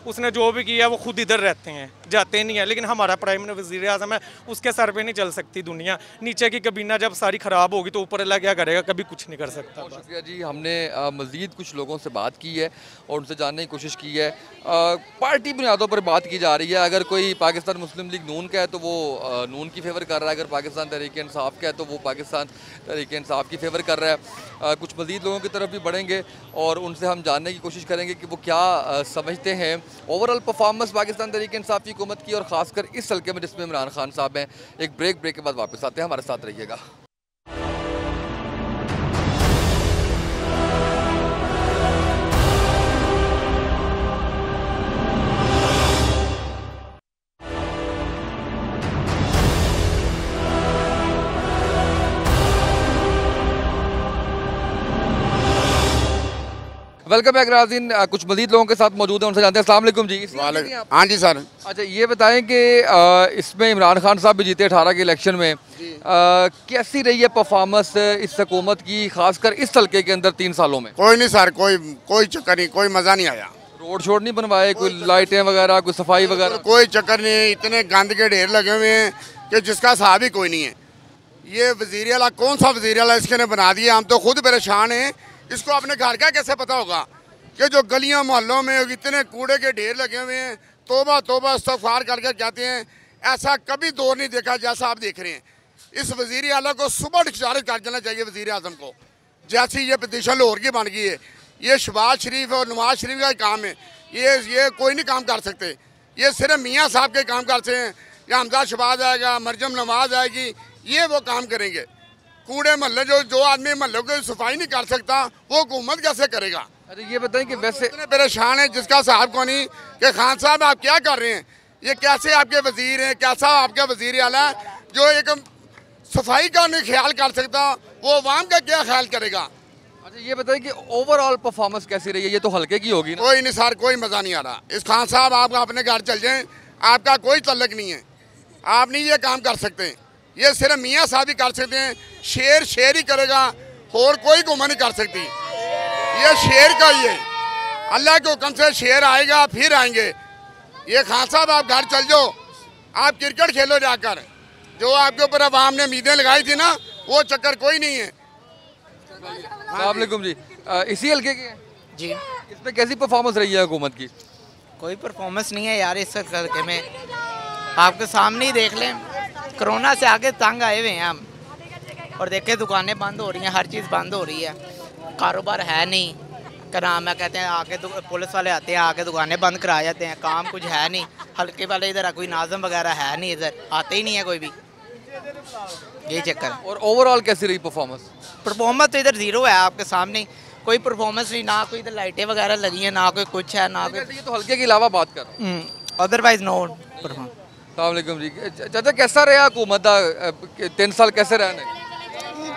उसने जो भी किया वो खुद इधर रहते हैं, जाते नहीं है। लेकिन हमारा प्राइम वज़ीर आज़म है, उसके सर पे नहीं चल सकती दुनिया। नीचे की कबीना जब सारी ख़राब होगी तो ऊपर अल्लाह क्या करेगा? कभी कुछ नहीं कर सकता। बहुत शुक्रिया जी। हमने मज़ीद कुछ लोगों से बात की है और उनसे जानने की कोशिश की है। पार्टी बुनियादों पर बात की जा रही है। अगर कोई पाकिस्तान मुस्लिम लीग नून का है तो वो नून की फेवर कर रहा है, अगर पाकिस्तान तहरीक इंसाफ का है तो वो पाकिस्तान तहरीक इंसाफ की फेवर कर रहा है। कुछ मज़ीद लोगों की तरफ भी बढ़ेंगे और उनसे हम जानने की कोशिश करेंगे कि वो क्या समझते हैं ओवरऑल परफॉर्मेंस पाकिस्तान तहरीक इंसाफ की हुकूमत की, और ख़ासकर इस हल्के में जिसमें इमरान खान साहब हैं। एक ब्रेक के बाद वापस आते हैं, हमारे साथ रहिएगा। वेलकम बैक नाज़रीन। कुछ मज़ीद लोगों के साथ मौजूद हैं, उनसे जानते हैं। अस्सलाम वालेकुम जी। हाँ जी सर। अच्छा, ये बताएं कि इसमें इमरान खान साहब भी जीते 18 के इलेक्शन में, कैसी रही है परफॉर्मेंस इस हुकूमत की, खासकर इस हल्के के अंदर 3 सालों में? कोई नहीं सर, कोई चक्कर नहीं, कोई मज़ा नहीं आया। रोड शोड नहीं बनवाए, कोई लाइटें वगैरह, कोई सफाई वगैरह? कोई चक्कर नहीं। इतने गंद के ढेर लगे हुए हैं कि जिसका हिसाब ही कोई नहीं है। ये वज़ीर आला कौन सा वज़ीर आला इसके ने बना दिया? हम तो खुद परेशान हैं। इसको अपने घर का कैसे पता होगा कि जो गलियां मोहल्लों में इतने कूड़े के ढेर लगे हुए हैं? तौबा तौबा इस्तग़फ़ार करके कहते हैं। ऐसा कभी दौर नहीं देखा जैसा आप देख रहे हैं। इस वज़ीर आला को सुबह डिस्चार्ज कर देना चाहिए, वज़ीर आज़म को। जैसी ये पटिशन लाहौर की बन गई है, ये शहबाज शरीफ और नवाज शरीफ का काम है। ये कोई नहीं काम कर सकते। ये सिर्फ मियाँ साहब के काम करते हैं, या हमजा शहबाज आएगा, मरजम नवाज आएगी, ये वो काम करेंगे। कूड़े मोहल्ले जो आदमी मोहल्ले की सफाई नहीं कर सकता वो हुकूमत कैसे करेगा? अरे ये बताएं कि वैसे इतने परेशान है जिसका साहब को नहीं कि खान साहब आप क्या कर रहे हैं, ये कैसे आपके वजीर हैं, कैसा आपका वजीर आला है जो एक सफाई का नहीं ख्याल कर सकता, वो अवाम का क्या ख्याल करेगा? अच्छा ये बताइए कि ओवरऑल परफॉर्मेंस कैसी रही है? ये तो हल्के की होगी ना। कोई नहीं सर, कोई मज़ा नहीं आ रहा। इस खान साहब आप अपने घर चल जाएं, आपका कोई तल्लक नहीं है, आप नहीं ये काम कर सकते। ये सिर्फ मियाँ साहब ही कर सकते हैं, शेर ही करेगा और कोई हुकूमत नहीं कर सकती। ये शेर का ही है, अल्लाह के हुक्म से शेर आएगा फिर आएंगे। ये खान साहब आप घर चल जाओ, आप क्रिकेट खेलो जाकर, जो आपके ऊपर अवाम ने उम्मीदें लगाई थी ना वो चक्कर कोई नहीं है। अस्सलाम वालेकुम जी, इसी हल्के के हैं जी। इसमें कैसी परफॉर्मेंस रही है हुकूमत की? कोई परफॉर्मेंस नहीं है यार इस हल्के में, आपके सामने ही देख लें, कोरोना से आगे तंग आए हुए हैं हम। और देखें दुकानें बंद हो रही हैं, हर चीज़ बंद हो रही है, कारोबार है नहीं। क्या नाम है, कहते हैं आके पुलिस वाले आते हैं आके दुकानें बंद करा जाते हैं, काम कुछ है नहीं। हल्के वाले इधर कोई नाज़म वगैरह है नहीं, इधर आते ही नहीं है कोई भी, ये चक्कर। और ओवरऑल कैसी रही परफॉर्मेंस? परफॉर्मेंस तो इधर ज़ीरो है, आपके सामने कोई परफॉर्मेंस नहीं, ना कोई इधर लाइटें वगैरह लगी हैं, ना कोई कुछ है, ना कोई। ये तो हल्के के अलावा बात कर रहा हूं। Otherwise no performance. अस्सलाम वालेकुम जी, चाचा कैसा रहा हुकूमत का 3 साल कैसे रहने?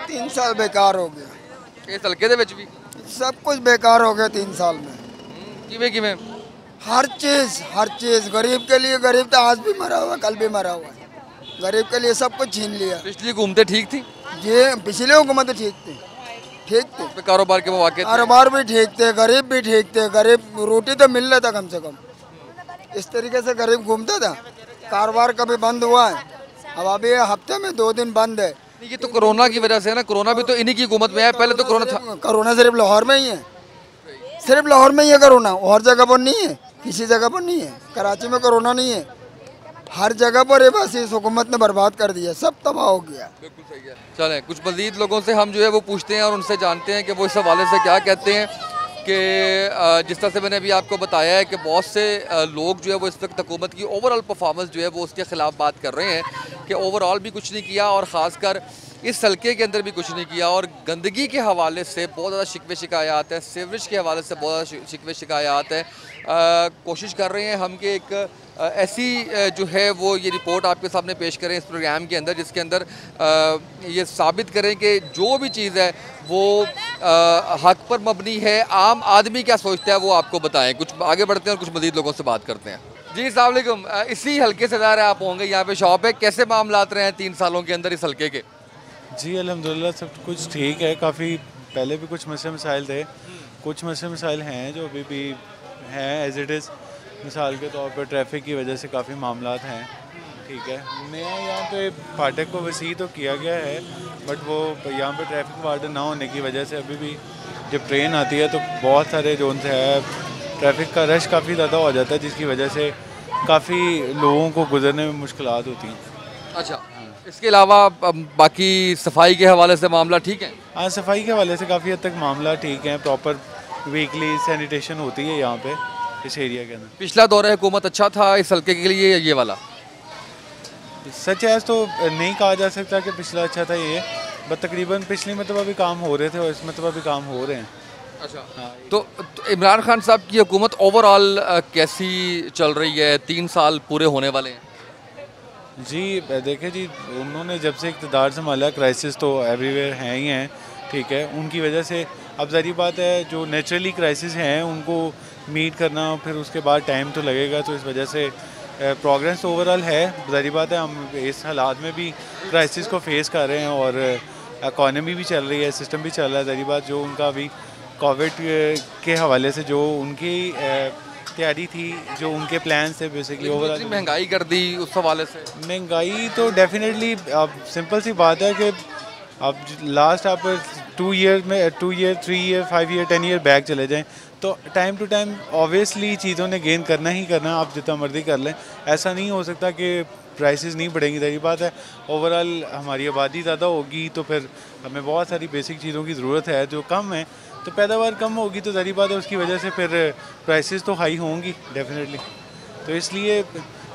3 साल बेकार हो गया, इस हल्के दे विच भी सब कुछ बेकार हो गया 3 साल में। किवें किवें? हर चीज़ गरीब के लिए, गरीब तो आज भी मरा हुआ कल भी मरा हुआ है, गरीब के लिए सब कुछ छीन लिया। पिछली हुकूमतें ठीक थी? ये पिछले हुकूमत ठीक थी, कारोबार के मौके, कारोबार भी ठीक थे, गरीब भी ठीक थे, गरीब रोटी तो मिल रहा था कम से कम, इस तरीके से गरीब घूमता था। कारोबार कभी बंद हुआ है, अब अभी हफ्ते में 2 दिन बंद है। ये तो कोरोना की वजह से है ना, कोरोना भी तो इन्हीं की हुकूमत में है, पहले तो कोरोना था। कोरोना सिर्फ लाहौर में ही है, सिर्फ लाहौर में ही है कोरोना, और जगह पर नहीं है, किसी जगह पर नहीं है। कराची में कोरोना नहीं है, हर जगह पर है, बस इस हुकूमत ने बर्बाद कर दिया, सब तबाह हो गया। बिल्कुल सही है। चलें कुछ मज़ीद लोगों से हम जो है वो पूछते हैं और उनसे जानते हैं कि वो इस हवाले से क्या कहते हैं कि जिस तरह से मैंने अभी आपको बताया है कि बहुत से लोग जो है वो इस वक्त हुकूमत की ओवरऑल परफॉर्मेंस जो है वो उसके ख़िलाफ़ बात कर रहे हैं कि ओवरऑल भी कुछ नहीं किया और ख़ासकर इस हल्के के अंदर भी कुछ नहीं किया। और गंदगी के हवाले से बहुत ज़्यादा शिकवे शिकायत है, सीवरेज के हवाले से बहुत ज़्यादा शिकवे शिकायत है। कोशिश कर रहे हैं हम कि एक ऐसी जो है वो ये रिपोर्ट आपके सामने पेश करें इस प्रोग्राम के अंदर, जिसके अंदर ये साबित करें कि जो भी चीज़ है वो हक पर मबनी है। आम आदमी क्या सोचता है वो आपको बताएं। कुछ आगे बढ़ते हैं और कुछ मज़ीद लोगों से बात करते हैं। जी अस्सलाम वालेकुम, इसी हल्के से ज़ाहिर है आप होंगे, यहाँ पे शॉप है, कैसे मामलात रहे हैं 3 सालों के अंदर इस हल्के के? जी अल्हम्दुलिल्लाह सब कुछ ठीक है। काफ़ी पहले भी कुछ मसले मसाइल थे, कुछ मसले मसाइल हैं जो अभी भी हैं एज इट इज़। मिसाल के तौर पर ट्रैफिक की वजह से काफ़ी मामलात हैं, ठीक है। नया यहाँ पे फाटक को वसी तो किया गया है, बट वो यहाँ पे ट्रैफिक वार्डन ना होने की वजह से अभी भी जब ट्रेन आती है तो बहुत सारे जोन से है ट्रैफिक का रश काफ़ी ज़्यादा हो जाता है, जिसकी वजह से काफ़ी लोगों को गुजरने में मुश्किलात होती हैं। अच्छा, इसके अलावा बाकी सफाई के हवाले से मामला ठीक है? हाँ, सफाई के हवाले से काफ़ी हद तक मामला ठीक है, प्रॉपर वीकली सैनिटेशन होती है यहाँ पे इस एरिया के अंदर। पिछला दौर हुकूमत अच्छा था इस हल्के के लिए, ये वाला सच है तो नहीं कहा जा सकता कि पिछला अच्छा था ये, बट तकरीबन पिछली मतलब भी काम हो रहे थे और इस मतलब भी काम हो रहे हैं। अच्छा हाँ। तो इमरान खान साहब की हुकूमत ओवरऑल कैसी चल रही है? 3 साल पूरे होने वाले हैं। जी देखें जी, उन्होंने जब से इक़्तिदार संभाला क्राइसिस तो एवरीवेयर हैं ही हैं, ठीक है। उनकी वजह से अब ज़ाहिर बात है जो नेचुरली क्राइसिस हैं उनको मीट करना फिर उसके बाद टाइम तो लगेगा, तो इस वजह से प्रोग्रेस ओवरऑल है। ज़ाहिर बात है हम इस हालात में भी क्राइसिस को फेस कर रहे हैं और इकॉनमी भी चल रही है, सिस्टम भी चल रहा है। ज़ाहिर बात जो उनका अभी कोविड के हवाले से जो उनकी तैयारी थी, जो उनके प्लान थे बेसिकली ओवरऑल महंगाई कर दी, उस हवाले से महंगाई तो डेफिनेटली अब सिंपल सी बात है कि अब लास्ट आप 2 ईयर में 2 year 3 year 5 year 10 year back चले जाएं तो टाइम टू टाइम ऑब्वियसली चीज़ों ने गेन करना ही करना, आप जितना मर्जी कर लें। ऐसा नहीं हो सकता कि प्राइसेस नहीं बढ़ेंगी। सारी बात है ओवरऑल हमारी आबादी ज़्यादा होगी तो फिर हमें बहुत सारी बेसिक चीज़ों की ज़रूरत है जो कम है, तो पैदावार कम होगी तो ज़ाहिर बात है उसकी वजह से फिर प्राइसेस तो हाई होंगी डेफिनेटली। तो इसलिए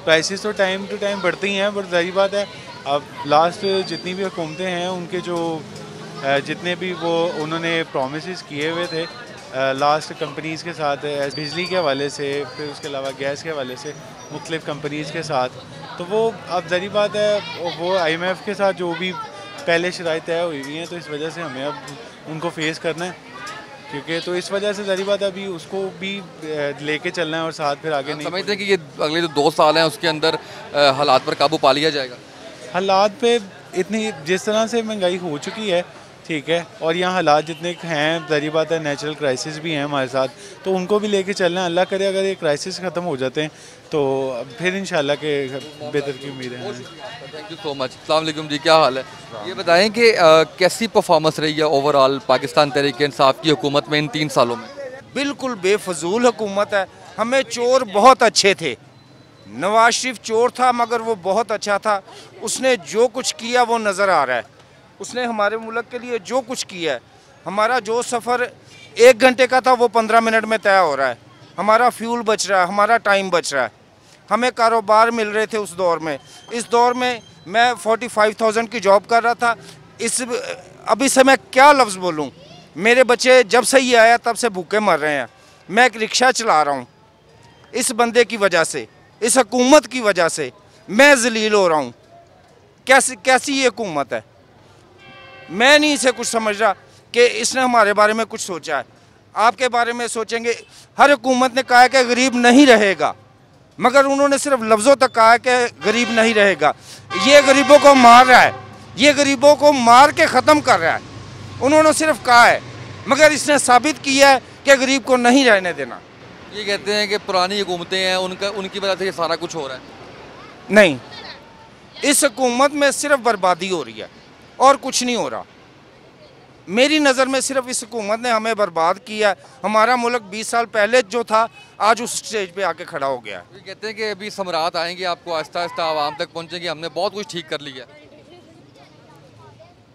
प्राइसेस तो टाइम टू टाइम बढ़ती हैं, बट ज़ाहिर बात है अब लास्ट जितनी भी हुकूमतें हैं उनके जो जितने भी वो उन्होंने प्रॉमिसेस किए हुए थे लास्ट कंपनीज़ के साथ बिजली के हवाले से, फिर उसके अलावा गैस के हवाले से मुख्तलिफ़ कंपनीज़ के साथ, तो वो अब ज़री बात है वो IMF के साथ जो भी पहले शराइत तय हुई हुई हैं, तो इस वजह से हमें अब उनको फेस करना है, क्योंकि तो इस वजह से ज़री बात है अभी उसको भी लेके चलना है और साथ फिर आगे नहीं समझते हैं कि ये अगले जो 2 साल हैं उसके अंदर हालात पर काबू पा लिया जाएगा। हालात पे इतनी जिस तरह से महंगाई हो चुकी है, ठीक है, और यहाँ हालात जितने हैं ज़री बात है नेचुरल क्राइसिस भी हैं हमारे साथ, तो उनको भी लेके चलना है। अल्लाह करे अगर ये क्राइसिस ख़त्म हो जाते हैं तो फिर इंशाल्लाह के बेहतर की उम्मीद है। Thank you so much. अस्सलाम वालेकुम जी, क्या हाल है? ये बताएं कि कैसी परफॉर्मेंस रही है ओवरऑल पाकिस्तान तहरीक इंसाफ की हुकूमत में इन 3 सालों में? बिल्कुल बेफजूल हुकूमत है। हमें चोर बहुत अच्छे थे, नवाज शरीफ चोर था मगर वो बहुत अच्छा था। उसने जो कुछ किया वो नज़र आ रहा है। उसने हमारे मुल्क के लिए जो कुछ किया है, हमारा जो सफ़र 1 घंटे का था वो 15 मिनट में तय हो रहा है। हमारा फ्यूल बच रहा है, हमारा टाइम बच रहा है। हमें कारोबार मिल रहे थे उस दौर में। इस दौर में मैं 45,000 की जॉब कर रहा था। अभी से मैं क्या लफ्ज़ बोलूँ, मेरे बच्चे जब से ये आया तब से भूखे मर रहे हैं। मैं एक रिक्शा चला रहा हूँ, इस बंदे की वजह से, इस हुकूमत की वजह से मैं जलील हो रहा हूँ। कैसी ये हुकूमत है? मैं नहीं इसे कुछ समझ रहा कि इसने हमारे बारे में कुछ सोचा है। आपके बारे में सोचेंगे। हर हुकूमत ने कहा है कि गरीब नहीं रहेगा, मगर उन्होंने सिर्फ लफ्ज़ों तक कहा है कि गरीब नहीं रहेगा। ये गरीबों को मार रहा है, ये गरीबों को मार के ख़त्म कर रहा है। उन्होंने सिर्फ कहा है, मगर इसने साबित किया है कि गरीब को नहीं रहने देना। ये कहते हैं कि पुरानी हुकूमतें हैं उनकी वजह से ये सारा कुछ हो रहा है। नहीं, इस हुकूमत में सिर्फ बर्बादी हो रही है और कुछ नहीं हो रहा। मेरी नज़र में सिर्फ इस हुकूमत ने हमें बर्बाद किया। हमारा मुल्क 20 साल पहले जो था आज उस स्टेज पे आके खड़ा हो गया। ये कहते हैं कि अभी सम्राट आएंगे, आपको आहिस्ता आहिस्ता आवाम तक पहुँचेंगे, हमने बहुत कुछ ठीक कर लिया।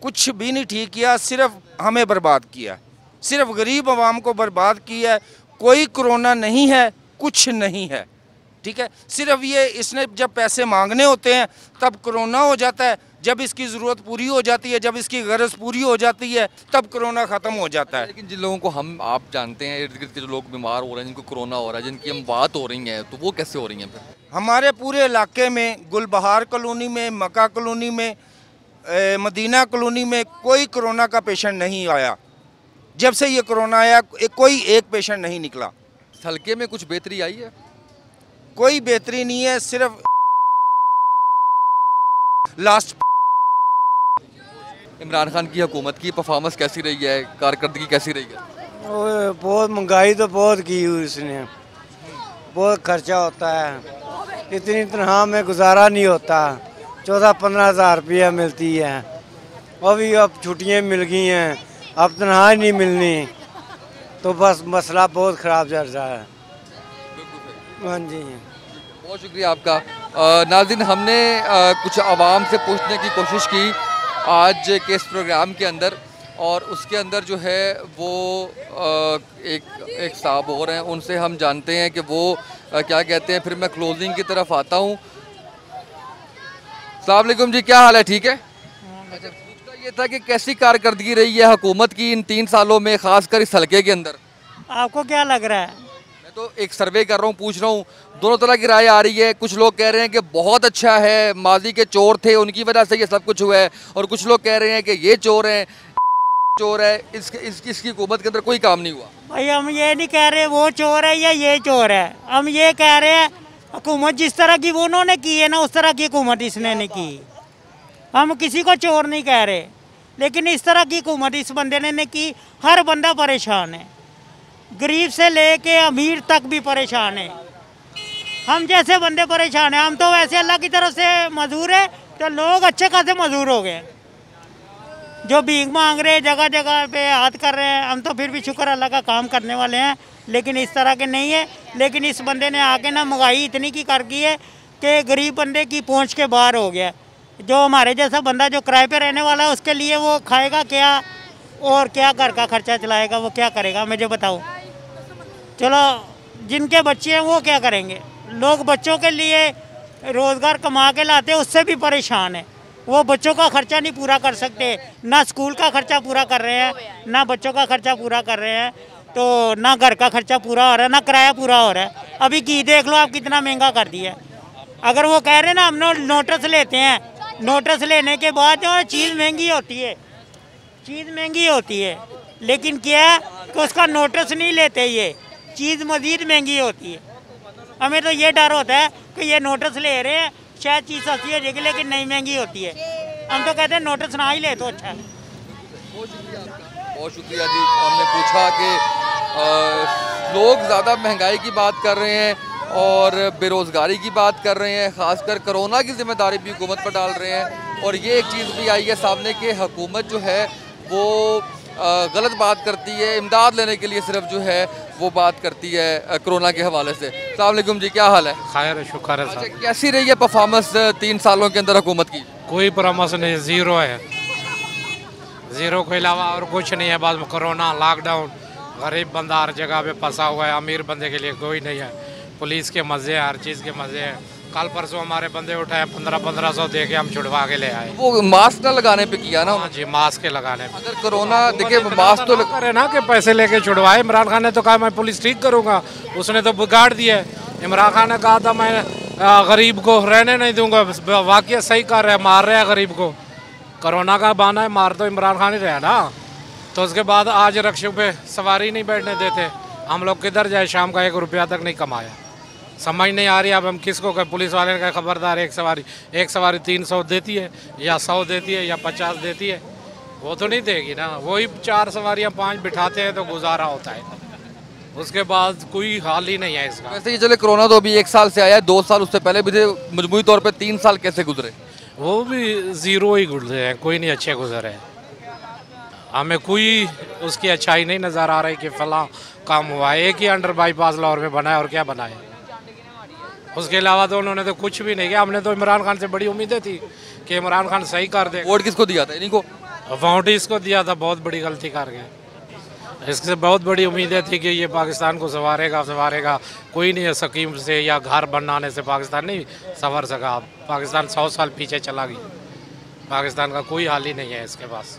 कुछ भी नहीं ठीक किया, सिर्फ हमें बर्बाद किया, सिर्फ गरीब आवाम को बर्बाद किया है। कोई कोरोना नहीं है, कुछ नहीं है, ठीक है। सिर्फ ये इसने जब पैसे मांगने होते हैं तब कोरोना हो जाता है, जब इसकी ज़रूरत पूरी हो जाती है, जब इसकी गरज पूरी हो जाती है तब कोरोना ख़त्म हो जाता है। लेकिन जिन लोगों को आप जानते हैं, इर्द गिर्द के जो लोग बीमार हो रहे हैं, जिनको कोरोना हो रहा है, जिनकी हम बात हो रही है, तो वो कैसे हो रही हैं फिर? हमारे पूरे इलाके में, गुलबहार कॉलोनी में, मक्का कॉलोनी में, मदीना कॉलोनी में कोई कोरोना का पेशेंट नहीं आया। जब से ये कोरोना आया कोई एक पेशेंट नहीं निकला। हल्के में कुछ बेहतरी आई है? कोई बेहतरी नहीं है, सिर्फ लास्ट। इमरान खान की हुकूमत की परफॉर्मेंस कैसी रही है, कारकर्दगी कैसी रही है? बहुत महंगाई तो बहुत की हुई उसने, बहुत खर्चा होता है, इतनी तनख्वाह में गुजारा नहीं होता। 14-15 हज़ार रुपया मिलती है, अभी अब छुट्टियाँ मिल गई हैं, अब तनख्वाह नहीं मिलनी, तो बस मसला बहुत ख़राब चल रहा है। हाँ जी, बहुत शुक्रिया आपका। नाज़रीन, हमने कुछ आवाम से पूछने की कोशिश की आज के इस प्रोग्राम के अंदर, और उसके अंदर जो है वो एक साहब और हैं, उनसे हम जानते हैं कि वो क्या कहते हैं, फिर मैं क्लोजिंग की तरफ आता हूँ। अस्सलाम वालेकुम जी, क्या हाल है? ठीक है। ये था कि कैसी कारकर्दगी रही है हुकूमत की इन 3 सालों में, खासकर इस हल्के के अंदर? आपको क्या लग रहा है? मैं तो एक सर्वे कर रहा हूँ, पूछ रहा हूँ, दोनों तरह की राय आ रही है। कुछ लोग कह रहे हैं कि बहुत अच्छा है, माजी के चोर थे उनकी वजह से ये सब कुछ हुआ है, और कुछ लोग कह रहे हैं कि ये चोर हैं, चोर है, इसकी हुकूमत के अंदर कोई काम नहीं हुआ। भाई हम ये नहीं कह रहे वो चोर है या ये चोर है, हम ये कह रहे हैं हुकूमत जिस तरह की वो उन्होंने की है ना, उस तरह की हुकूमत इसने नहीं की। हम किसी को चोर नहीं कह रहे, लेकिन इस तरह की हुकूमत इस बंदे ने नहीं की। हर बंदा परेशान है, गरीब से लेके अमीर तक भी परेशान है। हम जैसे बंदे परेशान हैं। हम तो वैसे अल्लाह की तरफ से मजदूर है, तो लोग अच्छे खासे मजदूर हो गए, जो भीख मांग रहे जगह जगह पे हाथ कर रहे हैं। हम तो फिर भी शुक्र अल्लाह का काम करने वाले हैं, लेकिन इस तरह के नहीं है। लेकिन इस बंदे ने आके ना महंगाई इतनी की कर दी है कि गरीब बंदे की पहुंच के बाहर हो गया। जो हमारे जैसा बंदा जो किराए पे रहने वाला है, उसके लिए वो खाएगा क्या और क्या घर का खर्चा चलाएगा, वो क्या करेगा मुझे बताओ। चलो जिनके बच्चे हैं वो क्या करेंगे। लोग बच्चों के लिए रोज़गार कमा के लाते हैं, उससे भी परेशान है। वो बच्चों का खर्चा नहीं पूरा कर सकते, ना स्कूल का खर्चा पूरा कर रहे हैं, ना बच्चों का खर्चा पूरा कर रहे हैं, तो ना घर का खर्चा पूरा हो रहा है, ना किराया पूरा हो रहा है। अभी घी देख लो आप कितना महंगा कर दिया है। अगर वो कह रहे हैं ना हम नोटिस लेते हैं, नोटिस लेने के बाद जो चीज़ महंगी होती है, चीज़ महंगी होती है, लेकिन क्या है कि उसका नोटिस नहीं लेते, ये चीज़ मज़ीद महंगी होती है। हमें तो ये डर होता है कि ये नोटिस ले रहे हैं, शायद चीज़ सस्ती हो जाएगी लेकिन नहीं महंगी होती है। हम तो कहते हैं नोटिस ना ही ले तो अच्छा है। बहुत शुक्रिया जी। हमने पूछा कि लोग ज़्यादा महंगाई की बात कर रहे हैं और बेरोज़गारी की बात कर रहे हैं, ख़ासकर कोरोना की जिम्मेदारी भी हुकूमत पर डाल रहे हैं। और ये एक चीज़ भी आई है सामने कि हुकूमत जो है वो गलत बात करती है, इमदाद लेने के लिए सिर्फ जो है वो बात करती है कोरोना के हवाले से। अस्सलाम वालेकुम जी, क्या हाल है? खैर शुक्र है साहब। कैसी रही है परफॉर्मेंस 3 सालों के अंदर हुकूमत की? कोई परामर्श नहीं, ज़ीरो है, ज़ीरो के अलावा और कुछ नहीं है। बाद में कोरोना, लॉकडाउन, गरीब बंदा हर जगह पे फंसा हुआ है, अमीर बंदे के लिए कोई नहीं है। पुलिस के मज़े हैं, हर चीज़ के मज़े हैं। कल परसों हमारे बंदे उठाए 1500 दे के हम छुड़वा के ले आए। वो मास्क न लगाने पे किया ना? हाँ जी, मास्क के लगाने पे। अगर कोरोना देखिए मास्क तो करे ना कि पैसे लेके छुड़वाए। इमरान खान ने तो कहा मैं पुलिस ठीक करूँगा, उसने तो बिगाड़ दिया। इमरान खान ने कहा था मैं गरीब को रहने नहीं दूंगा, वाकई सही कर रहा है, मार रहा है गरीब को। कोरोना का बहाना है, मार तो इमरान खान ही रहा ना। तो उसके बाद आज रक्षों पे सवारी नहीं बैठने देते। हम लोग किधर जाए, शाम का 1 रुपया तक नहीं कमाया। समझ नहीं आ रही अब हम किसको कहें। पुलिस वाले का खबरदार, एक सवारी 300 देती है या 100 देती है या 50 देती है, वो तो नहीं देगी ना। वही 4 सवारियाँ 5 बिठाते हैं तो गुजारा होता है, उसके बाद कोई हाल ही नहीं है इसका। वैसे ये चले कोरोना तो अभी 1 साल से आया है, 2 साल उससे पहले भी थे, मजमूई तौर पे 3 साल कैसे गुजरे? वो भी ज़ीरो ही गुजरे हैं, कोई नहीं अच्छे गुजरे हैं। हमें कोई उसकी अच्छाई नहीं नज़र आ रही कि फलां काम हुआ है। एक ही अंडर बाईपास लाहौर में बनाया और क्या बनाया, उसके अलावा तो उन्होंने तो कुछ भी नहीं किया। हमने तो इमरान खान से बड़ी उम्मीदें थी कि इमरान खान सही कर दे। वोट किसको दिया था? इन्हीं को? वोट इसको दिया था, बहुत बड़ी गलती कर गए। इससे बहुत बड़ी उम्मीदें थी कि ये पाकिस्तान को संवारेगा। कोई नहीं है, स्कीम से या घर बनाने से पाकिस्तान नहीं संवर सका। पाकिस्तान 100 साल पीछे चला गया। पाकिस्तान का कोई हाल ही नहीं है इसके पास।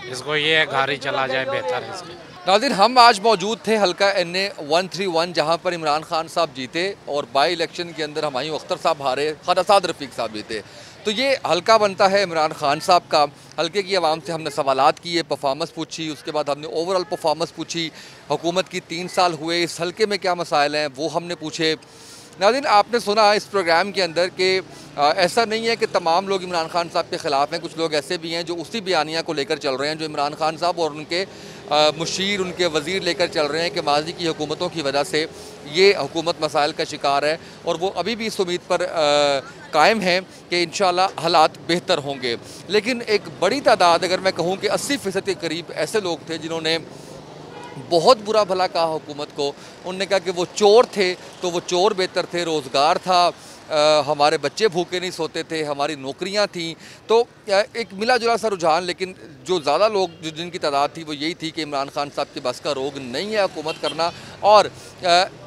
इसको ये है घर ही चला जाए बेहतर है इसके। नाज़रीन, हम आज मौजूद थे हल्का NA 131 जहाँ पर इमरान खान साहब जीते और बाई इलेक्शन के अंदर हुमायूं अख्तर साहब हारे, ख्वाजा साद रफ़ीक साहब जीते। तो ये हल्का बनता है इमरान खान साहब का। हल्के की आवाम से हमने सवालात किए, परफॉर्मेंस पूछी, उसके बाद हमने ओवरऑल परफॉर्मेंस पूछी, हुकूमत की 3 साल हुए, इस हल्के में क्या मसाइल हैं वो हमने पूछे। नाज़रीन, आपने सुना इस प्रोग्राम के अंदर कि ऐसा नहीं है कि तमाम लोग इमरान खान साहब के ख़िलाफ़ हैं। कुछ लोग ऐसे भी हैं जो उसी बयानिया को लेकर चल रहे हैं जो इमरान खान साहब और उनके मुशीर, उनके वज़ीर लेकर चल रहे हैं कि माजी की हुकूमतों की वजह से ये हुकूमत मसाइल का शिकार है। और वो अभी भी इस उम्मीद पर कायम हैं कि इंशाअल्लाह हालात बेहतर होंगे। लेकिन एक बड़ी तादाद, अगर मैं कहूँ कि 80% के करीब ऐसे लोग थे जिन्होंने बहुत बुरा भला कहा हुकूमत को। उन्होंने कहा कि वो चोर थे तो वो चोर बेहतर थे, रोज़गार था, हमारे बच्चे भूखे नहीं सोते थे, हमारी नौकरियां थीं। तो एक मिला जुला सा रुझान, लेकिन जो ज़्यादा लोग जिनकी तादाद थी वो यही थी कि इमरान खान साहब के बस का रोग नहीं है हुकूमत करना। और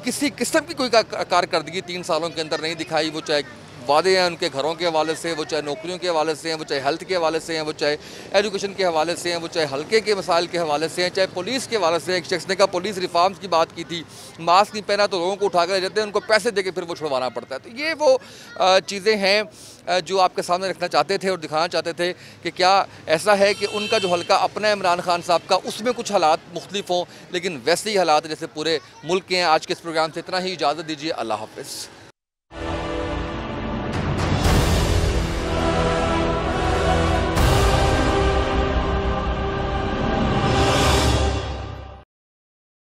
किसी किस्म की कोई कारकर्दगी 3 सालों के अंदर नहीं दिखाई। वो चाहे वादे हैं उनके घरों के हवाले से, वो चाहे नौकरियों के हवाले से हैं, वो चाहे हेल्थ के हवाले से हैं, वो चाहे एजुकेशन के हवाले से हैं, वो चाहे हल्के के मसाइल के हवाले से हैं, चाहे पुलिस के हवाले से। एक शख्स ने कहा पुलिस रिफॉर्म्स की बात की थी, मास्क नहीं पहना तो लोगों को उठा कर ले जाते हैं, उनको पैसे दे के फिर वो छुड़वाना पड़ता है। तो ये वो चीज़ें हैं जो आपके सामने रखना चाहते थे और दिखाना चाहते थे कि क्या ऐसा है कि उनका जो हल्का अपना इमरान खान साहब का, उसमें कुछ हालात मुख्तलिफ हों, लेकिन वैसे ही हालात जैसे पूरे मुल्क के हैं। आज के इस प्रोग्राम से इतना ही, इजाज़त दीजिए, अल्लाह हाफ़िज़।